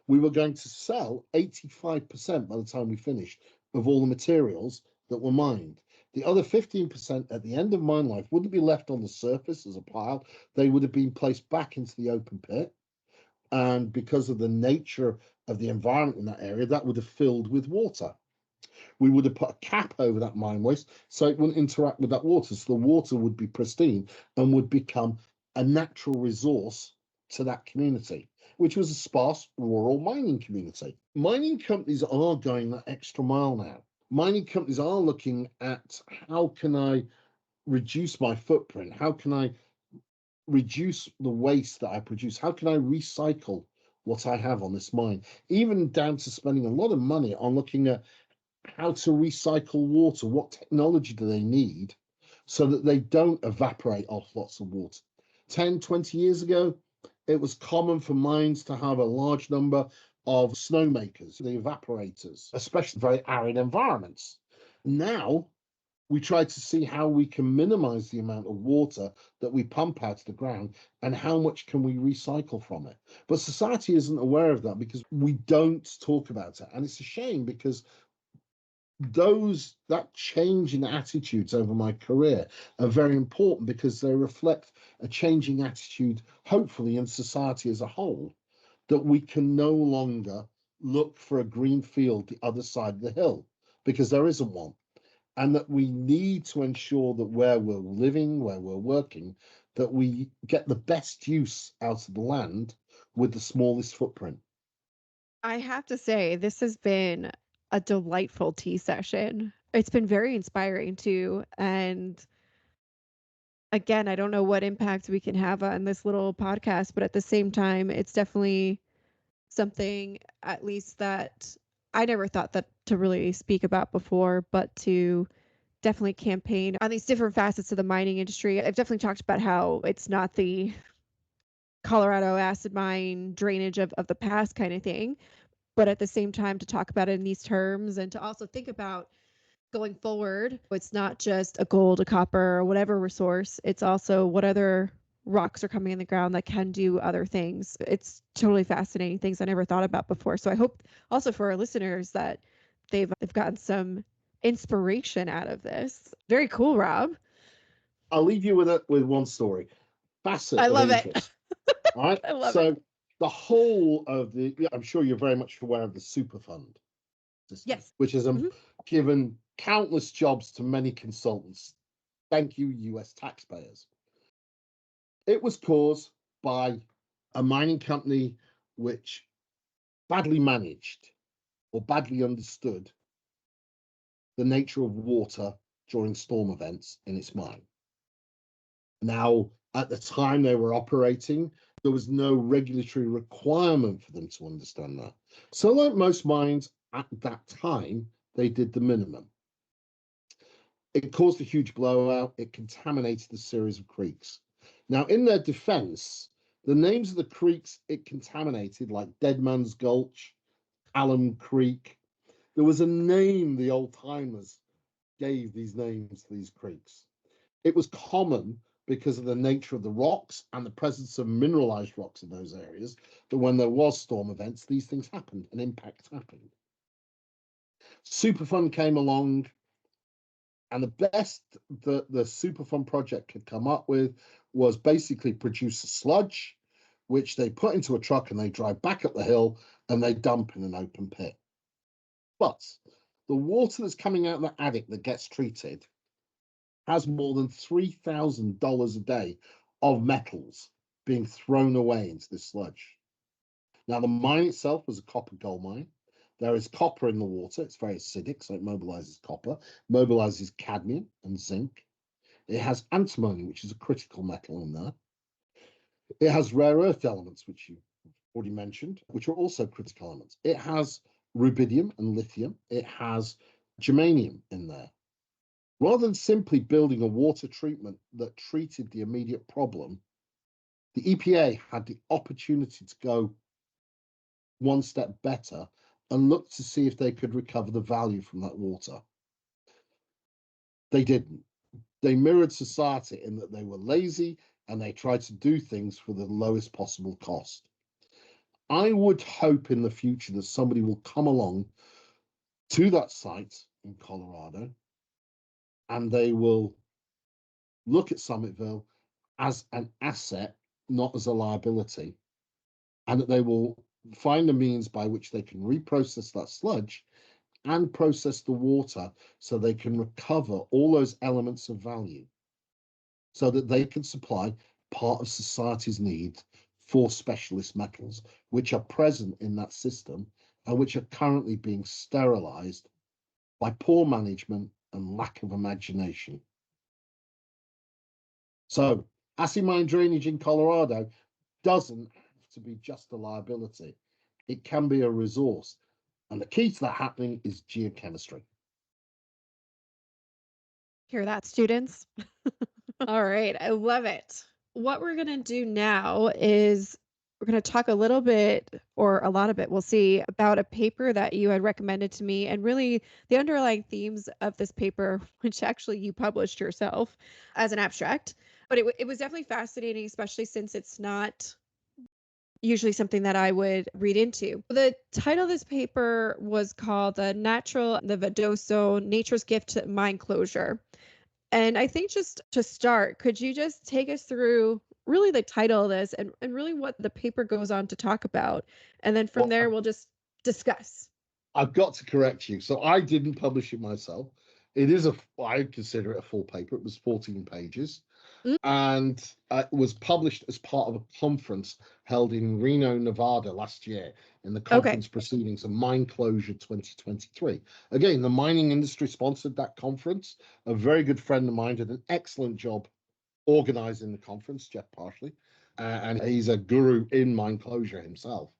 Speaker 2: We were going to sell 85% by the time we finished of all the materials that were mined. The other 15% at the end of mine life wouldn't be left on the surface as a pile. They would have been placed back into the open pit. And because of the nature of the environment in that area, that would have filled with water. We would have put a cap over that mine waste so it wouldn't interact with that water. So the water would be pristine and would become a natural resource to that community, which was a sparse rural mining community. Mining companies are going that extra mile now. Mining companies are looking at how can I reduce my footprint? How can I reduce the waste that I produce? How can I recycle what I have on this mine? Even down to spending a lot of money on looking at how to recycle water. What technology do they need so that they don't evaporate off lots of water? 10, 20 years ago, it was common for mines to have a large number of snowmakers, the evaporators, especially very arid environments. Now, we try to see how we can minimize the amount of water that we pump out of the ground and how much can we recycle from it. But society isn't aware of that because we don't talk about it. And it's a shame because that change in attitudes over my career are very important because they reflect a changing attitude, hopefully in society as a whole, that we can no longer look for a green field the other side of the hill. because there isn't one. And that we need to ensure that where we're living, where we're working, that we get the best use out of the land with the smallest footprint.
Speaker 1: I have to say, this has been a delightful tea session. It's been very inspiring too. And again, I don't know what impact we can have on this little podcast, but at the same time, it's definitely something, at least, that I never thought that to really speak about before, but to definitely campaign on these different facets of the mining industry. I've definitely talked about how it's not the Colorado acid mine drainage of the past kind of thing, but at the same time to talk about it in these terms and to also think about going forward, it's not just a gold, a copper, or whatever resource. It's also what other rocks are coming in the ground that can do other things. It's totally fascinating, things I never thought about before. So I hope also for our listeners that they've gotten some inspiration out of this. Very cool, Rob.
Speaker 2: I'll leave you with one story. Facet
Speaker 1: I
Speaker 2: of
Speaker 1: love it.
Speaker 2: interest. All right.
Speaker 1: I love
Speaker 2: So
Speaker 1: it.
Speaker 2: the whole of I'm sure you're very much aware of the Superfund system,
Speaker 1: Yes.
Speaker 2: which has
Speaker 1: Mhm.
Speaker 2: given countless jobs to many consultants. Thank you, US taxpayers. It was caused by a mining company which badly managed or badly understood the nature of water during storm events in its mine. Now, at the time they were operating, there was no regulatory requirement for them to understand that. So, like most mines at that time, they did the minimum. It caused a huge blowout. It contaminated a series of creeks. Now, in their defense, the names of the creeks it contaminated, like Dead Man's Gulch, Alum Creek, there was a name the old timers gave these names to these creeks. It was common because of the nature of the rocks and the presence of mineralized rocks in those areas that when there was storm events, these things happened and impact happened. Superfund came along, and the best that the Superfund project could come up with was basically produce a sludge, which they put into a truck and they drive back up the hill and they dump in an open pit. But the water that's coming out of the attic that gets treated has more than $3,000 a day of metals being thrown away into this sludge. Now, the mine itself was a copper gold mine. There is copper in the water. It's very acidic, so it mobilizes copper, mobilizes cadmium and zinc. It has antimony, which is a critical metal in there. It has rare earth elements, which you already mentioned, which are also critical elements. It has rubidium and lithium. It has germanium in there. Rather than simply building a water treatment that treated the immediate problem, the EPA had the opportunity to go one step better and look to see if they could recover the value from that water. They didn't. They mirrored society in that they were lazy and they tried to do things for the lowest possible cost. I would hope in the future that somebody will come along to that site in Colorado and they will look at Summitville as an asset, not as a liability, and that they will find a means by which they can reprocess that sludge and process the water so they can recover all those elements of value so that they can supply part of society's need for specialist metals, which are present in that system and which are currently being sterilized by poor management and lack of imagination. So, acid mine drainage in Colorado doesn't have to be just a liability. It can be a resource. And the key to that happening is geochemistry.
Speaker 1: Hear that, students? All right. I love it. What we're going to do now is we're going to talk a little bit, or a lot of it, we'll see, about a paper that you had recommended to me, and really the underlying themes of this paper, which actually you published yourself as an abstract. But it was definitely fascinating, especially since it's not usually something that I would read into. The title of this paper was called The Vadose, Nature's Gift to Mine Closure. And I think just to start, could you just take us through really the title of this and really what the paper goes on to talk about? And then from there, we'll just discuss.
Speaker 2: I've got to correct you. So I didn't publish it myself. I consider it a full paper. It was 14 pages.
Speaker 1: Mm.
Speaker 2: And it was published as part of a conference held in Reno, Nevada last year in the
Speaker 1: Okay.
Speaker 2: conference proceedings of Mine Closure 2023. Again, the mining industry sponsored that conference. A very good friend of mine did an excellent job organizing the conference, Jeff Parsley, and he's a guru in mine closure himself.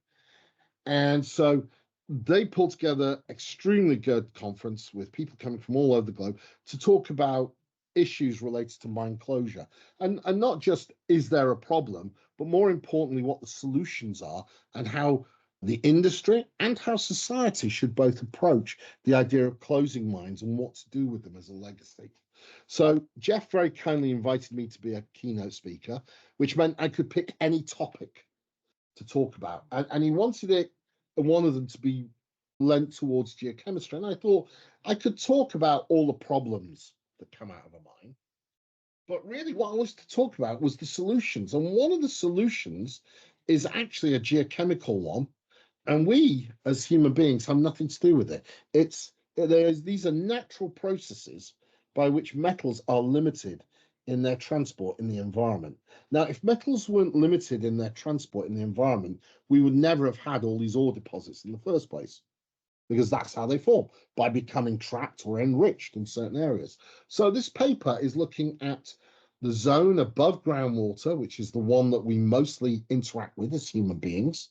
Speaker 2: And so they pulled together extremely good conference with people coming from all over the globe to talk about issues related to mine closure, and not just is there a problem, but more importantly what the solutions are and how the industry and how society should both approach the idea of closing mines and what to do with them as a legacy. So Jeff very kindly invited me to be a keynote speaker, which meant I could pick any topic to talk about, and he wanted it, one of them, to be lent towards geochemistry. And I thought I could talk about all the problems that come out of a mine, but really what I wanted to talk about was the solutions. And one of the solutions is actually a geochemical one, and we as human beings have nothing to do with it. These are natural processes by which metals are limited in their transport in the environment. Now, if metals weren't limited in their transport in the environment, we would never have had all these ore deposits in the first place, because that's how they form, by becoming trapped or enriched in certain areas. So this paper is looking at the zone above groundwater, which is the one that we mostly interact with as human beings,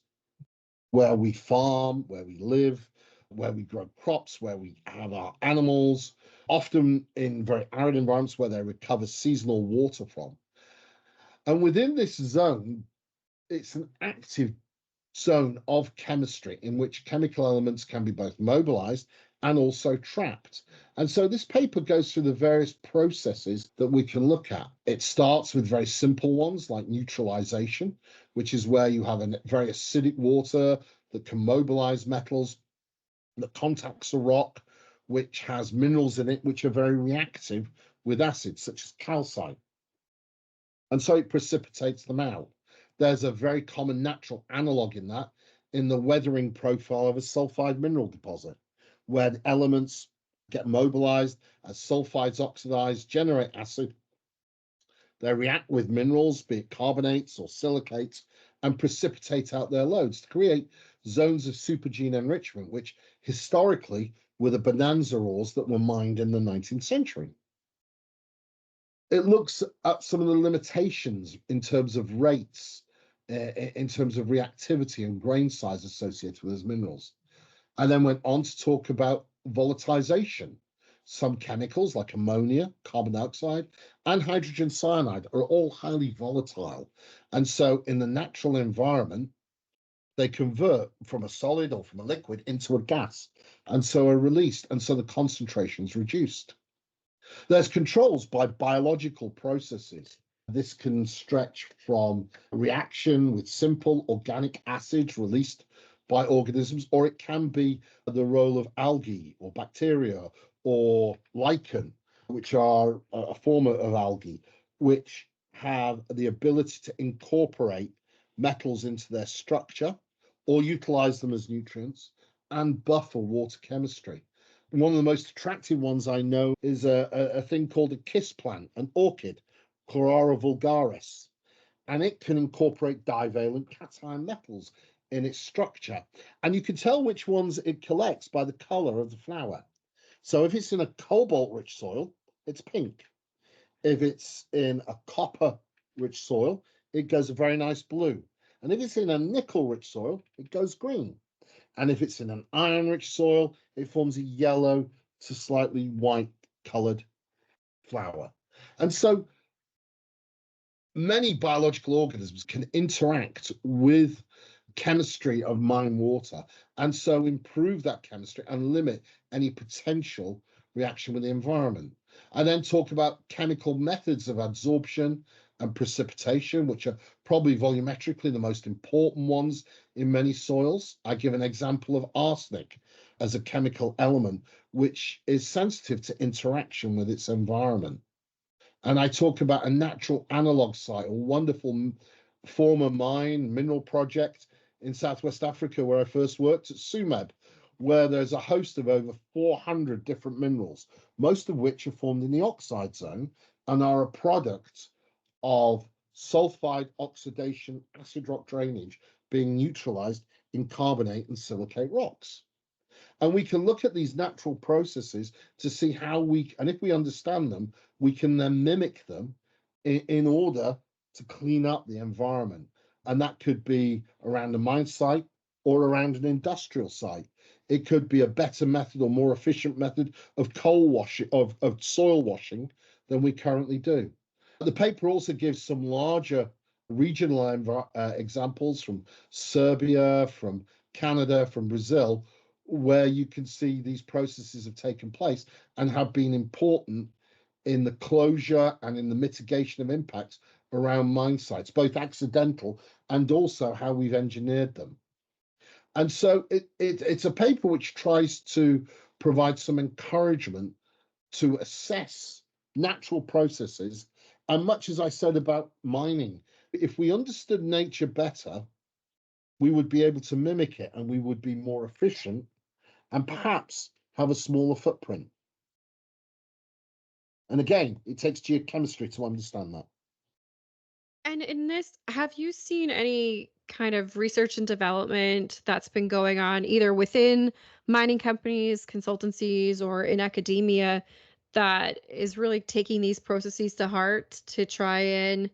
Speaker 2: where we farm, where we live, where we grow crops, where we have our animals, often in very arid environments where they recover seasonal water from. And within this zone, it's an active zone of chemistry in which chemical elements can be both mobilized and also trapped. And so this paper goes through the various processes that we can look at. It starts with very simple ones like neutralization, which is where you have a very acidic water that can mobilize metals, that contacts a rock, which has minerals in it which are very reactive with acids, such as calcite. And so it precipitates them out. There's a very common natural analog in that, in the weathering profile of a sulfide mineral deposit, where the elements get mobilized as sulfides oxidize, generate acid. They react with minerals, be it carbonates or silicates, and precipitate out their loads to create zones of supergene enrichment, which historically were the bonanza ores that were mined in the 19th century. It looks at some of the limitations in terms of rates, in terms of reactivity and grain size associated with those minerals, and then went on to talk about volatilization. Some chemicals like ammonia, carbon dioxide, and hydrogen cyanide are all highly volatile. And so in the natural environment, they convert from a solid or from a liquid into a gas, and so are released, and so the concentration is reduced. There's controls by biological processes. This can stretch from reaction with simple organic acids released by organisms, or it can be the role of algae or bacteria or lichen, which are a form of algae, which have the ability to incorporate metals into their structure or utilize them as nutrients and buffer water chemistry. One of the most attractive ones I know is a thing called a kiss plant, an orchid, Chlorara vulgaris, and it can incorporate divalent cation metals in its structure. And you can tell which ones it collects by the color of the flower. So if it's in a cobalt-rich soil, it's pink. If it's in a copper-rich soil, it goes a very nice blue. And if it's in a nickel-rich soil, it goes green. And if it's in an iron-rich soil, it forms a yellow to slightly white colored flower. And so many biological organisms can interact with chemistry of mine water, and so improve that chemistry and limit any potential reaction with the environment. I then talk about chemical methods of adsorption and precipitation, which are probably volumetrically the most important ones in many soils. I give an example of arsenic as a chemical element, which is sensitive to interaction with its environment. And I talk about a natural analog site, a wonderful former mine mineral project in Southwest Africa, where I first worked at Sumeb, where there's a host of over 400 different minerals, most of which are formed in the oxide zone and are a product of sulfide oxidation, acid rock drainage being neutralized in carbonate and silicate rocks. And we can look at these natural processes to see how and if we understand them, we can then mimic them in order to clean up the environment. And that could be around a mine site or around an industrial site. It could be a better method or more efficient method of coal washing, of soil washing than we currently do. The paper also gives some larger regional examples from Serbia, from Canada, from Brazil, where you can see these processes have taken place and have been important in the closure and in the mitigation of impacts around mine sites, both accidental and also how we've engineered them. And so it's a paper which tries to provide some encouragement to assess natural processes. And much as I said about mining, if we understood nature better, we would be able to mimic it and we would be more efficient and perhaps have a smaller footprint. And again, it takes geochemistry to understand that.
Speaker 1: And in this, have you seen any kind of research and development that's been going on either within mining companies, consultancies, or in academia that is really taking these processes to heart to try and,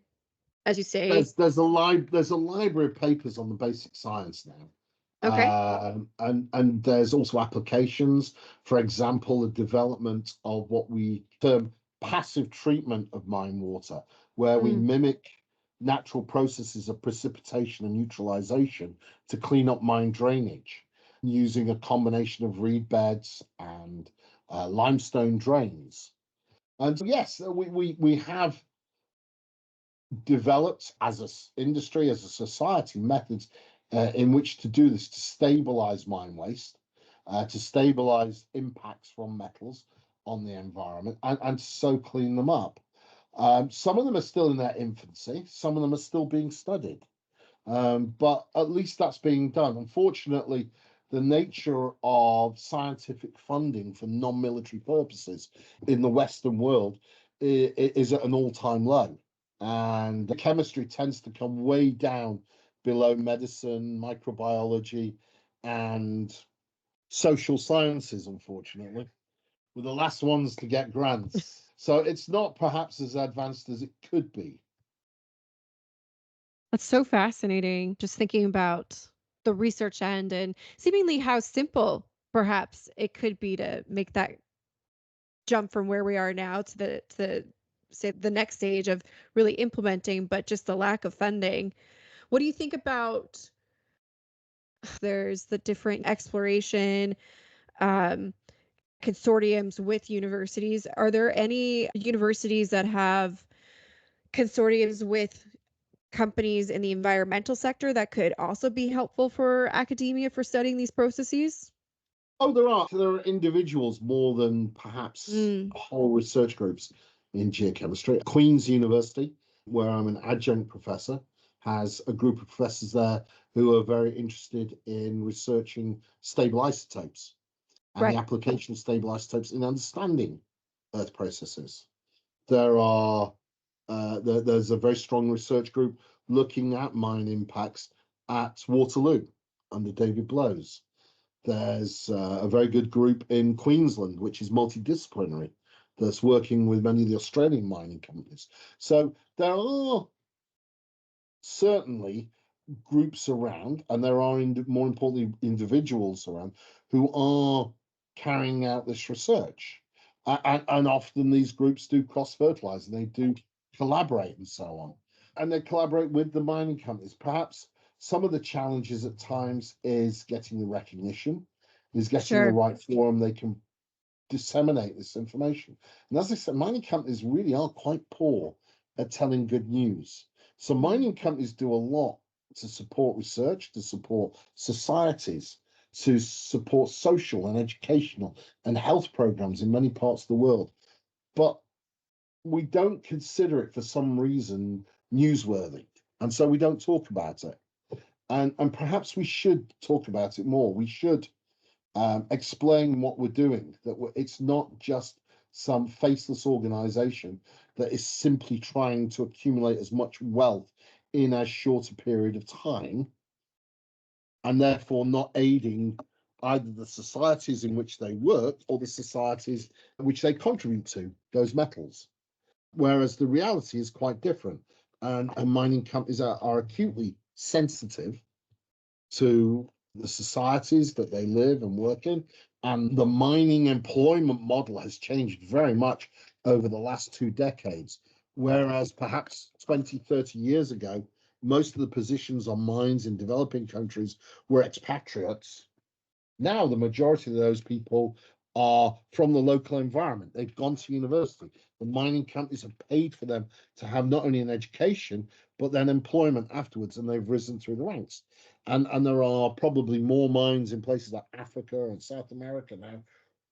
Speaker 1: as you say,
Speaker 2: There's a library of papers on the basic science now.
Speaker 1: okay.
Speaker 2: And there's also applications, for example, the development of what we term passive treatment of mine water, where we mimic natural processes of precipitation and neutralization to clean up mine drainage using a combination of reed beds and limestone drains. And yes, we have developed as an industry, as a society, methods in which to do this, to stabilize mine waste, to stabilize impacts from metals on the environment, and so clean them up. Some of them are still in their infancy, some of them are still being studied, but at least that's being done. Unfortunately, the nature of scientific funding for non-military purposes in the Western world is at an all-time low. And chemistry tends to come way down below medicine, microbiology, and social sciences, unfortunately. We're the last ones to get grants. So it's not perhaps as advanced as it could be.
Speaker 1: That's so fascinating. Just thinking about the research end and seemingly how simple perhaps it could be to make that jump from where we are now to the say the next stage of really implementing, but just the lack of funding. What do you think about there's the different exploration um, consortiums with universities? Are there any universities that have consortiums with companies in the environmental sector that could also be helpful for academia for studying these processes?
Speaker 2: Oh, there are. There are individuals more than perhaps whole research groups in geochemistry. Queen's University, where I'm an adjunct professor, has a group of professors there who are very interested in researching stable isotopes and the application of stable isotopes in understanding Earth processes. There's a very strong research group looking at mine impacts at Waterloo under David Blowes. There's a very good group in Queensland, which is multidisciplinary, that's working with many of the Australian mining companies. So there are certainly groups around, and there are, more importantly, individuals around who are carrying out this research. And often these groups do cross-fertilize, and they do collaborate and so on. And they collaborate with the mining companies. Perhaps some of the challenges at times is getting the recognition, is getting the right forum they can disseminate this information. And as I said, mining companies really are quite poor at telling good news. So mining companies do a lot to support research, to support societies, to support social and educational and health programs in many parts of the world. But we don't consider it for some reason newsworthy. And so we don't talk about it. And perhaps we should talk about it more. We should explain what we're doing, that it's not just some faceless organization that is simply trying to accumulate as much wealth in as short a period of time, and therefore not aiding either the societies in which they work or the societies which they contribute to, those metals. Whereas the reality is quite different. And mining companies are acutely sensitive to the societies that they live and work in. And the mining employment model has changed very much over the last 2 decades. Whereas perhaps 20, 30 years ago, most of the positions on mines in developing countries were expatriates. Now, the majority of those people are from the local environment. They've gone to university. The mining companies have paid for them to have not only an education, but then employment afterwards, and they've risen through the ranks. And there are probably more mines in places like Africa and South America now,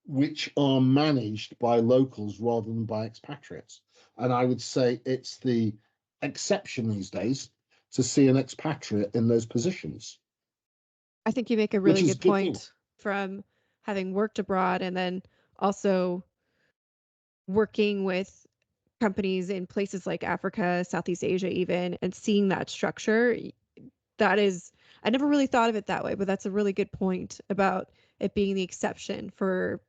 Speaker 2: which are managed by locals rather than by expatriates. And I would say it's the exception these days to see an expatriate in those positions.
Speaker 1: I think you make a really good point from having worked abroad and then also working with companies in places like Africa, Southeast Asia, even, and seeing that structure. That is, I never really thought of it that way, but that's a really good point about it being the exception for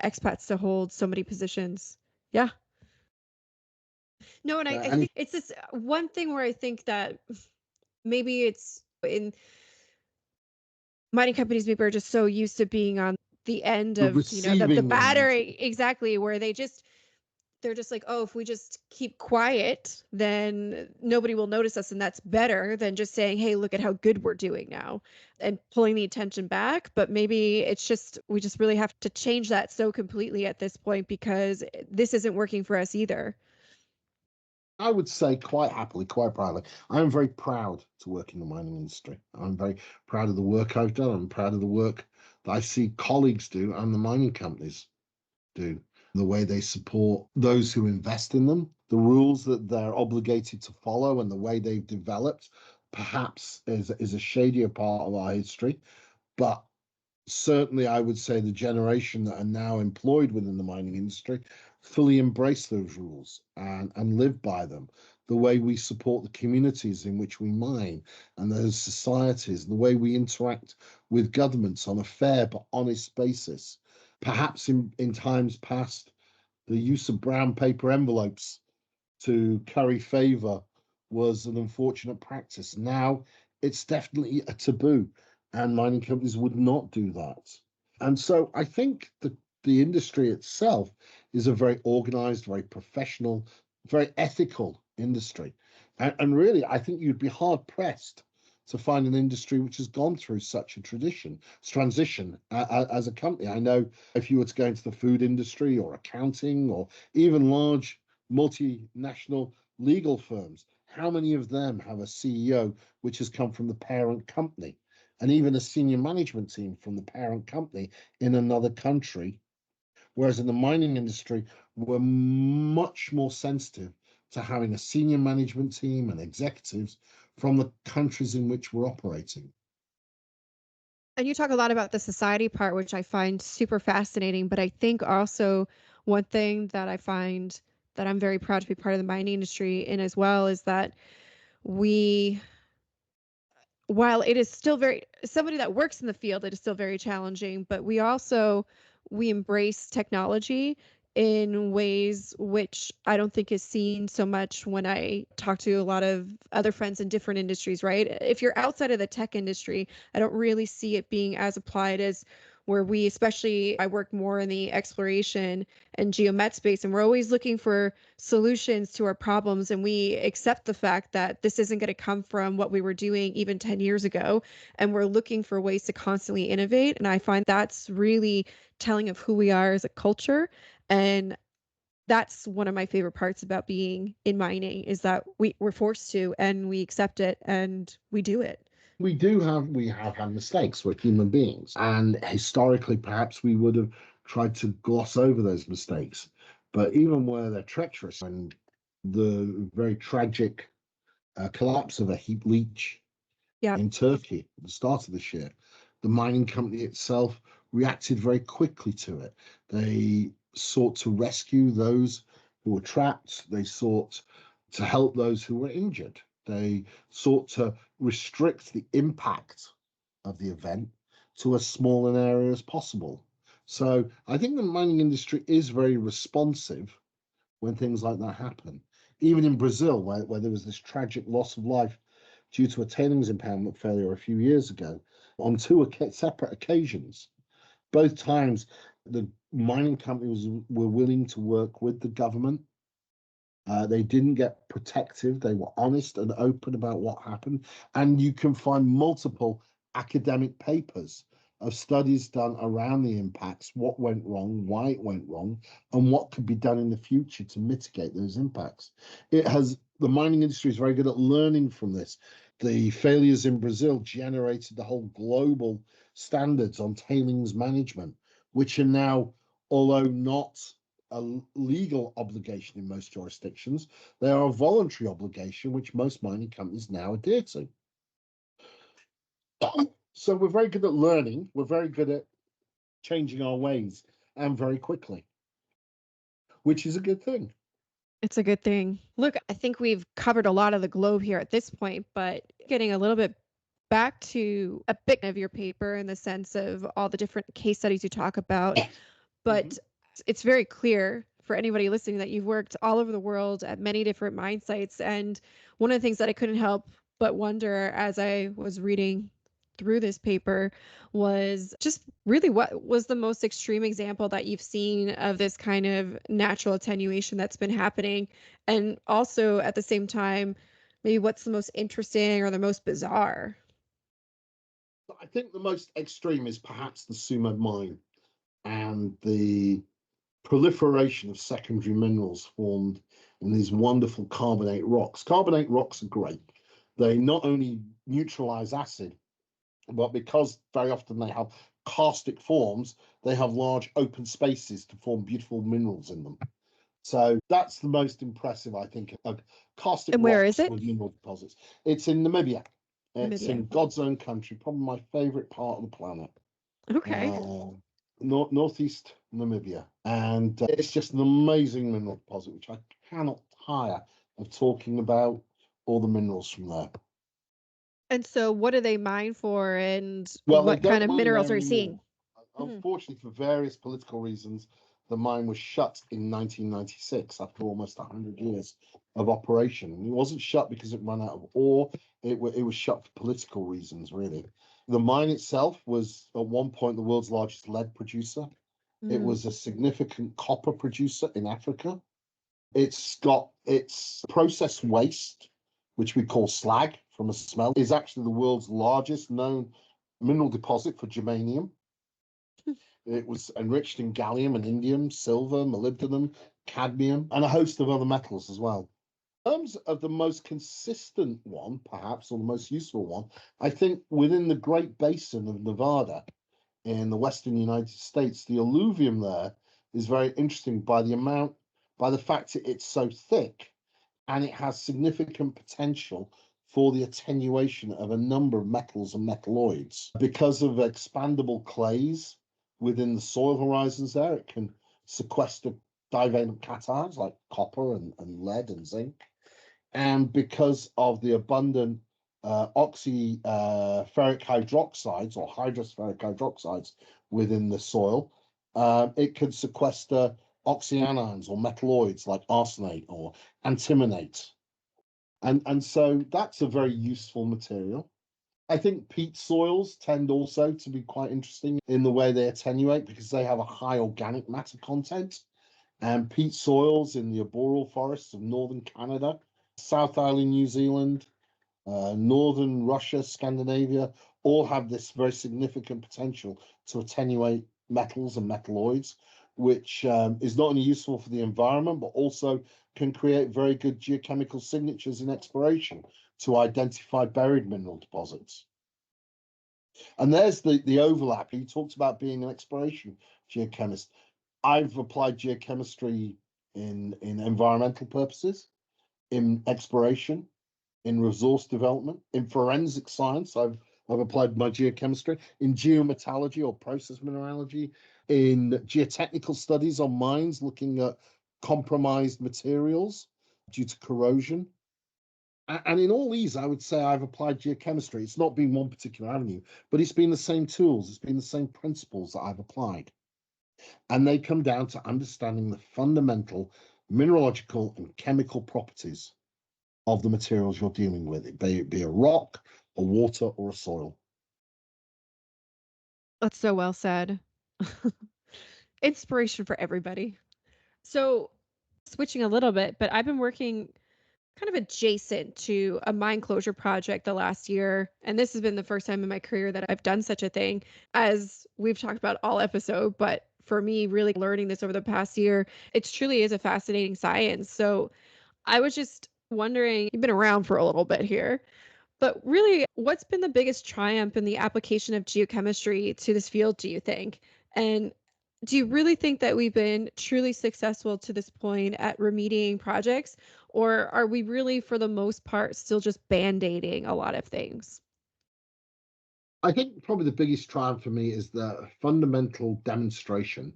Speaker 1: expats to hold so many positions. Yeah. No, and I think it's this one thing where I think that maybe it's in mining companies, maybe are just so used to being on the end of, the battery. Exactly. Where they're just like, oh, if we just keep quiet, then nobody will notice us. And that's better than just saying, hey, look at how good we're doing now and pulling the attention back. But maybe it's just, we just really have to change that so completely at this point, because this isn't working for us either.
Speaker 2: I would say quite happily, quite proudly, I am very proud to work in the mining industry. I'm very proud of the work I've done. I'm proud of the work that I see colleagues do and the mining companies do, the way they support those who invest in them, the rules that they're obligated to follow, and the way they've developed perhaps is a shadier part of our history. But certainly, I would say the generation that are now employed within the mining industry fully embrace those rules and live by them. The way we support the communities in which we mine and those societies, the way we interact with governments on a fair but honest basis. Perhaps in times past, the use of brown paper envelopes to curry favor was an unfortunate practice. Now it's definitely a taboo, and mining companies would not do that. And so I think the industry itself is a very organized, very professional, very ethical industry. And really, I think you'd be hard pressed to find an industry which has gone through such a transition as a company. I know if you were to go into the food industry or accounting or even large multinational legal firms, how many of them have a CEO which has come from the parent company, and even a senior management team from the parent company in another country? Whereas in the mining industry, we're much more sensitive to having a senior management team and executives from the countries in which we're operating.
Speaker 1: And you talk a lot about the society part, which I find super fascinating. But I think also one thing that I find that I'm very proud to be part of the mining industry in as well is that we, while it is still very, somebody that works in the field, it is still very challenging, but we embrace technology in ways which I don't think is seen so much when I talk to a lot of other friends in different industries, right? If you're outside of the tech industry, I don't really see it being as applied as where we, especially I work more in the exploration and geomet space, and we're always looking for solutions to our problems, and we accept the fact that this isn't going to come from what we were doing even 10 years ago, and we're looking for ways to constantly innovate. And I find that's really telling of who we are as a culture. And that's one of my favorite parts about being in mining, is that we're forced to, and we accept it, and we do it.
Speaker 2: We have had mistakes. We're human beings, and historically perhaps we would have tried to gloss over those mistakes. But even where they're treacherous, and the very tragic collapse of a heap leach
Speaker 1: Yeah.
Speaker 2: in Turkey at the start of this year, The mining company itself reacted very quickly to it. They sought to rescue those who were trapped. They sought to help those who were injured. They sought to restrict the impact of the event to as small an area as possible. So I think the mining industry is very responsive when things like that happen. Even in Brazil, where there was this tragic loss of life due to a tailings impoundment failure a few years ago, on two separate occasions. Both times, the mining companies were willing to work with the government. They didn't get protective. They were honest and open about what happened. And you can find multiple academic papers of studies done around the impacts, what went wrong, why it went wrong, and what could be done in the future to mitigate those impacts. The mining industry is very good at learning from this. The failures in Brazil generated the whole global standards on tailings management, which are now, although not a legal obligation in most jurisdictions, they are a voluntary obligation which most mining companies now adhere to. So we're very good at learning, we're very good at changing our ways, and very quickly, which is a good thing.
Speaker 1: It's a good thing. Look, I think we've covered a lot of the globe here at this point, but getting a little bit back to a bit of your paper in the sense of all the different case studies you talk about, but it's very clear for anybody listening that you've worked all over the world at many different mine sites. And one of the things that I couldn't help but wonder as I was reading through this paper was just really what was the most extreme example that you've seen of this kind of natural attenuation that's been happening, and also at the same time maybe what's the most interesting or the most bizarre.
Speaker 2: I think the most extreme is perhaps the Sumo mine and the proliferation of secondary minerals formed in these wonderful carbonate rocks. Carbonate rocks are great. They not only neutralize acid, but because very often they have karstic forms, they have large open spaces to form beautiful minerals in them. So that's the most impressive, I think, of karstic
Speaker 1: And where is
Speaker 2: rocks
Speaker 1: it?
Speaker 2: with mineral deposits. It's in Namibia. It's
Speaker 1: Namibia.
Speaker 2: in God's own country, probably my favorite part of the planet.
Speaker 1: Okay.
Speaker 2: Northeast Namibia. And it's just an amazing mineral deposit, which I cannot tire of talking about all the minerals from there.
Speaker 1: And so what do they mine for, and
Speaker 2: Well, they
Speaker 1: what kind
Speaker 2: don't
Speaker 1: of
Speaker 2: mine
Speaker 1: minerals
Speaker 2: there
Speaker 1: are you seeing?
Speaker 2: anymore. Unfortunately, for various political reasons, the mine was shut in 1996 after almost 100 years of operation. It wasn't shut because it ran out of ore. It was shut for political reasons, really. The mine itself was at one point the world's largest lead producer. It was a significant copper producer in Africa. It's got its process waste, which we call slag from a smelt, is actually the world's largest known mineral deposit for germanium. It was enriched in gallium and indium, silver, molybdenum, cadmium, and a host of other metals as well. In terms of the most consistent one, perhaps, or the most useful one, I think within the Great Basin of Nevada in the western United States, the alluvium there is very interesting by the fact that it's so thick, and it has significant potential for the attenuation of a number of metals and metalloids. Because of expandable clays within the soil horizons there, it can sequester divalent cations like copper and lead and zinc. And because of the abundant oxyferric hydroxides or hydrospheric hydroxides within the soil, it can sequester oxyanions or metalloids like arsenate or antimonate. And so that's a very useful material. I think peat soils tend also to be quite interesting in the way they attenuate because they have a high organic matter content. And peat soils in the arboreal forests of northern Canada, South Island, New Zealand, northern Russia, Scandinavia, all have this very significant potential to attenuate metals and metalloids, which is not only useful for the environment, but also can create very good geochemical signatures in exploration to identify buried mineral deposits. And there's the overlap. He talks about being an exploration geochemist. I've applied geochemistry in environmental purposes, in exploration, in resource development, in forensic science. I've I've applied my geochemistry in geometallurgy or process mineralogy, in geotechnical studies on mines, looking at compromised materials due to corrosion. And in all these, I would say I've applied geochemistry. It's not been one particular avenue, but it's been the same tools, it's been the same principles that I've applied. And they come down to understanding the fundamental mineralogical and chemical properties of the materials you're dealing with, it be a rock, a water, or a soil.
Speaker 1: That's so well said. Inspiration for everybody. So, switching a little bit, but I've been working kind of adjacent to a mine closure project the last year. And this has been the first time in my career that I've done such a thing, as we've talked about all episode. But for me, really learning this over the past year, it truly is a fascinating science. So I was just wondering, you've been around for a little bit here, but really, what's been the biggest triumph in the application of geochemistry to this field, do you think? And do you really think that we've been truly successful to this point at remediating projects? Or are we really, for the most part, still just band-aiding a lot of things?
Speaker 2: I think probably the biggest triumph for me is the fundamental demonstration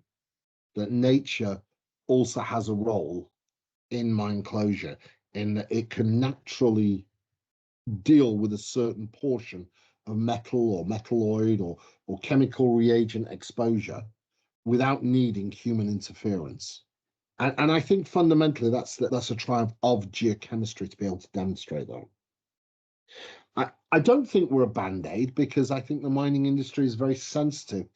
Speaker 2: that nature also has a role in mine closure, in that it can naturally deal with a certain portion of metal or metalloid or chemical reagent exposure without needing human interference. And I think fundamentally that's a triumph of geochemistry to be able to demonstrate that. I don't think we're a band-aid, because I think the mining industry is very sensitive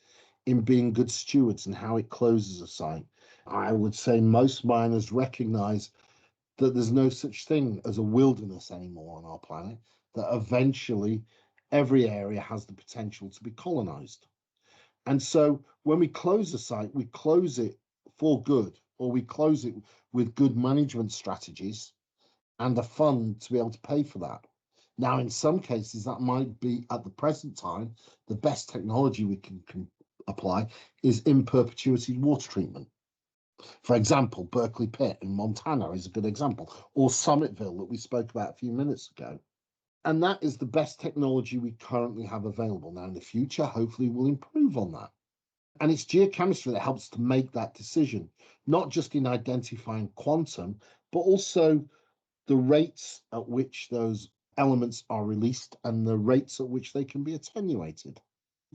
Speaker 2: in being good stewards and how it closes a site. I would say most miners recognize that there's no such thing as a wilderness anymore on our planet, that eventually every area has the potential to be colonized. And so when we close a site, we close it for good, or we close it with good management strategies and a fund to be able to pay for that. Now, in some cases, that might be, at the present time, the best technology we can apply is in perpetuity water treatment. For example, Berkeley Pit in Montana is a good example, or Summitville that we spoke about a few minutes ago. And that is the best technology we currently have available. Now, in the future, hopefully, we'll improve on that. And it's geochemistry that helps to make that decision, not just in identifying quantum, but also the rates at which those elements are released and the rates at which they can be attenuated.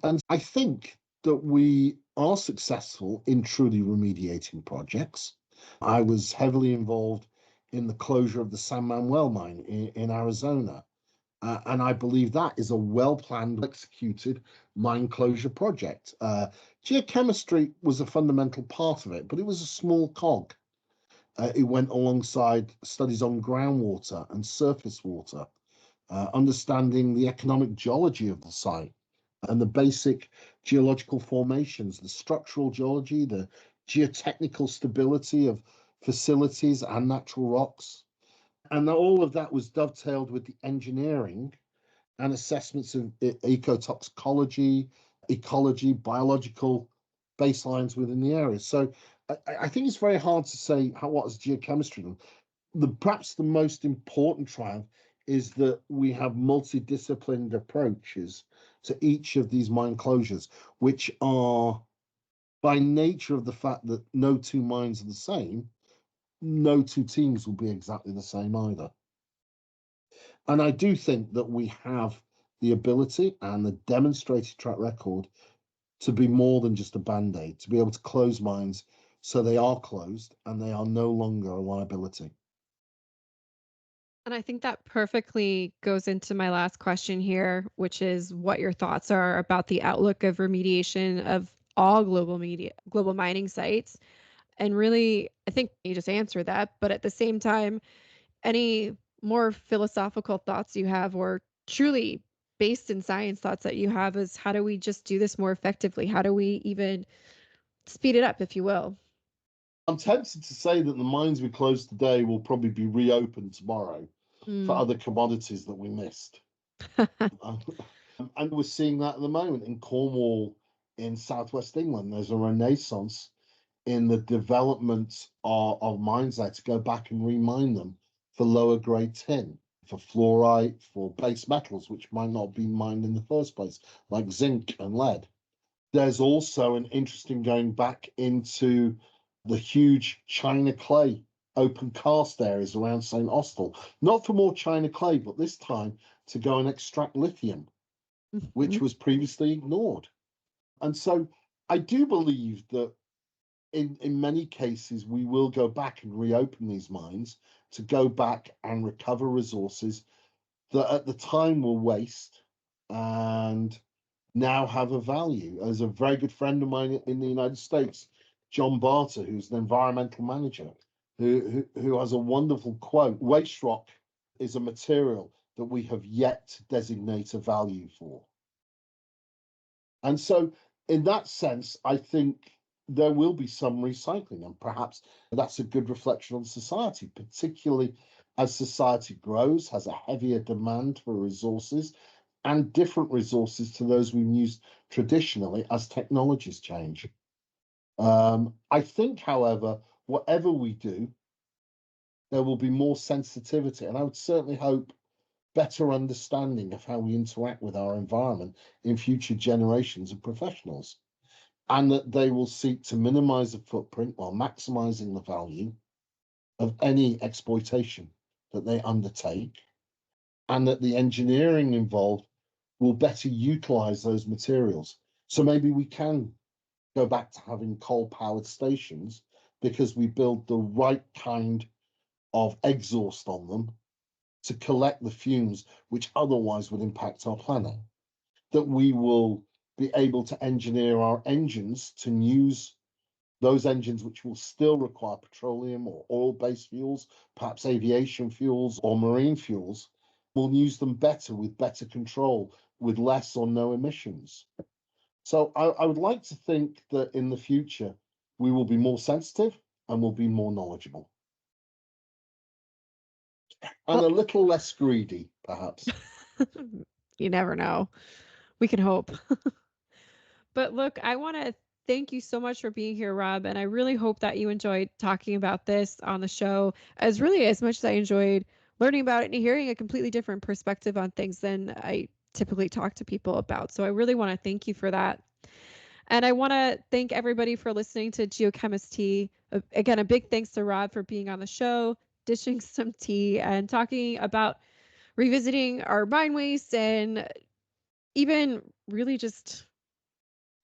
Speaker 2: And I think that we are successful in truly remediating projects. I was heavily involved in the closure of the San Manuel mine in Arizona. And I believe that is a well-planned, executed mine closure project. Geochemistry was a fundamental part of it, but it was a small cog. It went alongside studies on groundwater and surface water, understanding the economic geology of the site and the basic geological formations, the structural geology, the geotechnical stability of facilities and natural rocks. And all of that was dovetailed with the engineering and assessments of ecotoxicology, ecology, biological baselines within the area. So I think it's very hard to say what is geochemistry done. Perhaps the most important triumph is that we have multidisciplined approaches to each of these mine closures, which are, by nature of the fact that no two mines are the same, no two teams will be exactly the same either. And I do think that we have the ability and the demonstrated track record to be more than just a band-aid, to be able to close mines so they are closed and they are no longer a liability.
Speaker 1: And I think that perfectly goes into my last question here, which is what your thoughts are about the outlook of remediation of all global mining sites. And really, I think you just answered that, but at the same time, any more philosophical thoughts you have, or truly based in science thoughts that you have, is how do we just do this more effectively? How do we even speed it up, if you will?
Speaker 2: I'm tempted to say that the mines we close today will probably be reopened tomorrow for
Speaker 1: Mm.
Speaker 2: other commodities that we missed. And we're seeing that at the moment in Cornwall, in southwest England. There's a renaissance in the development of mines there to go back and remine them for lower grade tin. for fluorite, for base metals, which might not have been mined in the first place, like zinc and lead. There's also an interesting going back into the huge China clay open cast areas around St. Austell, not for more China clay, but this time to go and extract lithium, which was previously ignored. And so I do believe that in many cases, we will go back and reopen these mines to go back and recover resources that at the time were waste and now have a value. As a very good friend of mine in the United States, John Barter, who's an environmental manager, who has a wonderful quote: waste rock is a material that we have yet to designate a value for. And so in that sense, I think there will be some recycling, and perhaps that's a good reflection on society, particularly as society grows, has a heavier demand for resources and different resources to those we've used traditionally as technologies change. I think, however, whatever we do, there will be more sensitivity, and I would certainly hope better understanding of how we interact with our environment in future generations of professionals, and that they will seek to minimize the footprint while maximizing the value of any exploitation that they undertake, and that the engineering involved will better utilize those materials. So maybe we can go back to having coal-powered stations because we build the right kind of exhaust on them to collect the fumes which otherwise would impact our planet. That we will be able to engineer our engines to use those engines which will still require petroleum or oil-based fuels, perhaps aviation fuels or marine fuels. We'll use them better with better control, with less or no emissions. So I would like to think that in the future, we will be more sensitive and will be more knowledgeable. And a little less greedy, perhaps.
Speaker 1: You never know. We can hope. But look, I want to thank you so much for being here, Rob. And I really hope that you enjoyed talking about this on the show as much as I enjoyed learning about it and hearing a completely different perspective on things than I typically talk to people about. So I really want to thank you for that. And I want to thank everybody for listening to Geochemistry. Again, a big thanks to Rob for being on the show, dishing some tea, and talking about revisiting our mine waste and even really just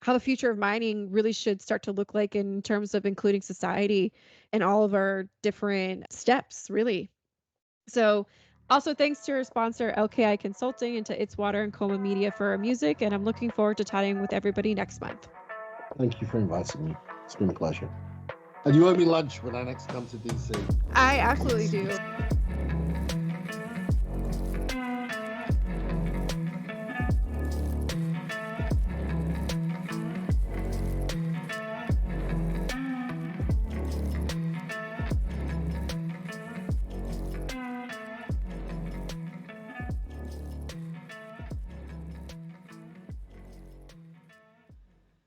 Speaker 1: how the future of mining really should start to look like in terms of including society in all of our different steps, really. So also thanks to our sponsor, LKI Consulting, and to It's Water and Coma Media for our music. And I'm looking forward to chatting with everybody next month.
Speaker 2: Thank you for inviting me. It's been a pleasure. And you owe me lunch when I next come to DC.
Speaker 1: I absolutely do.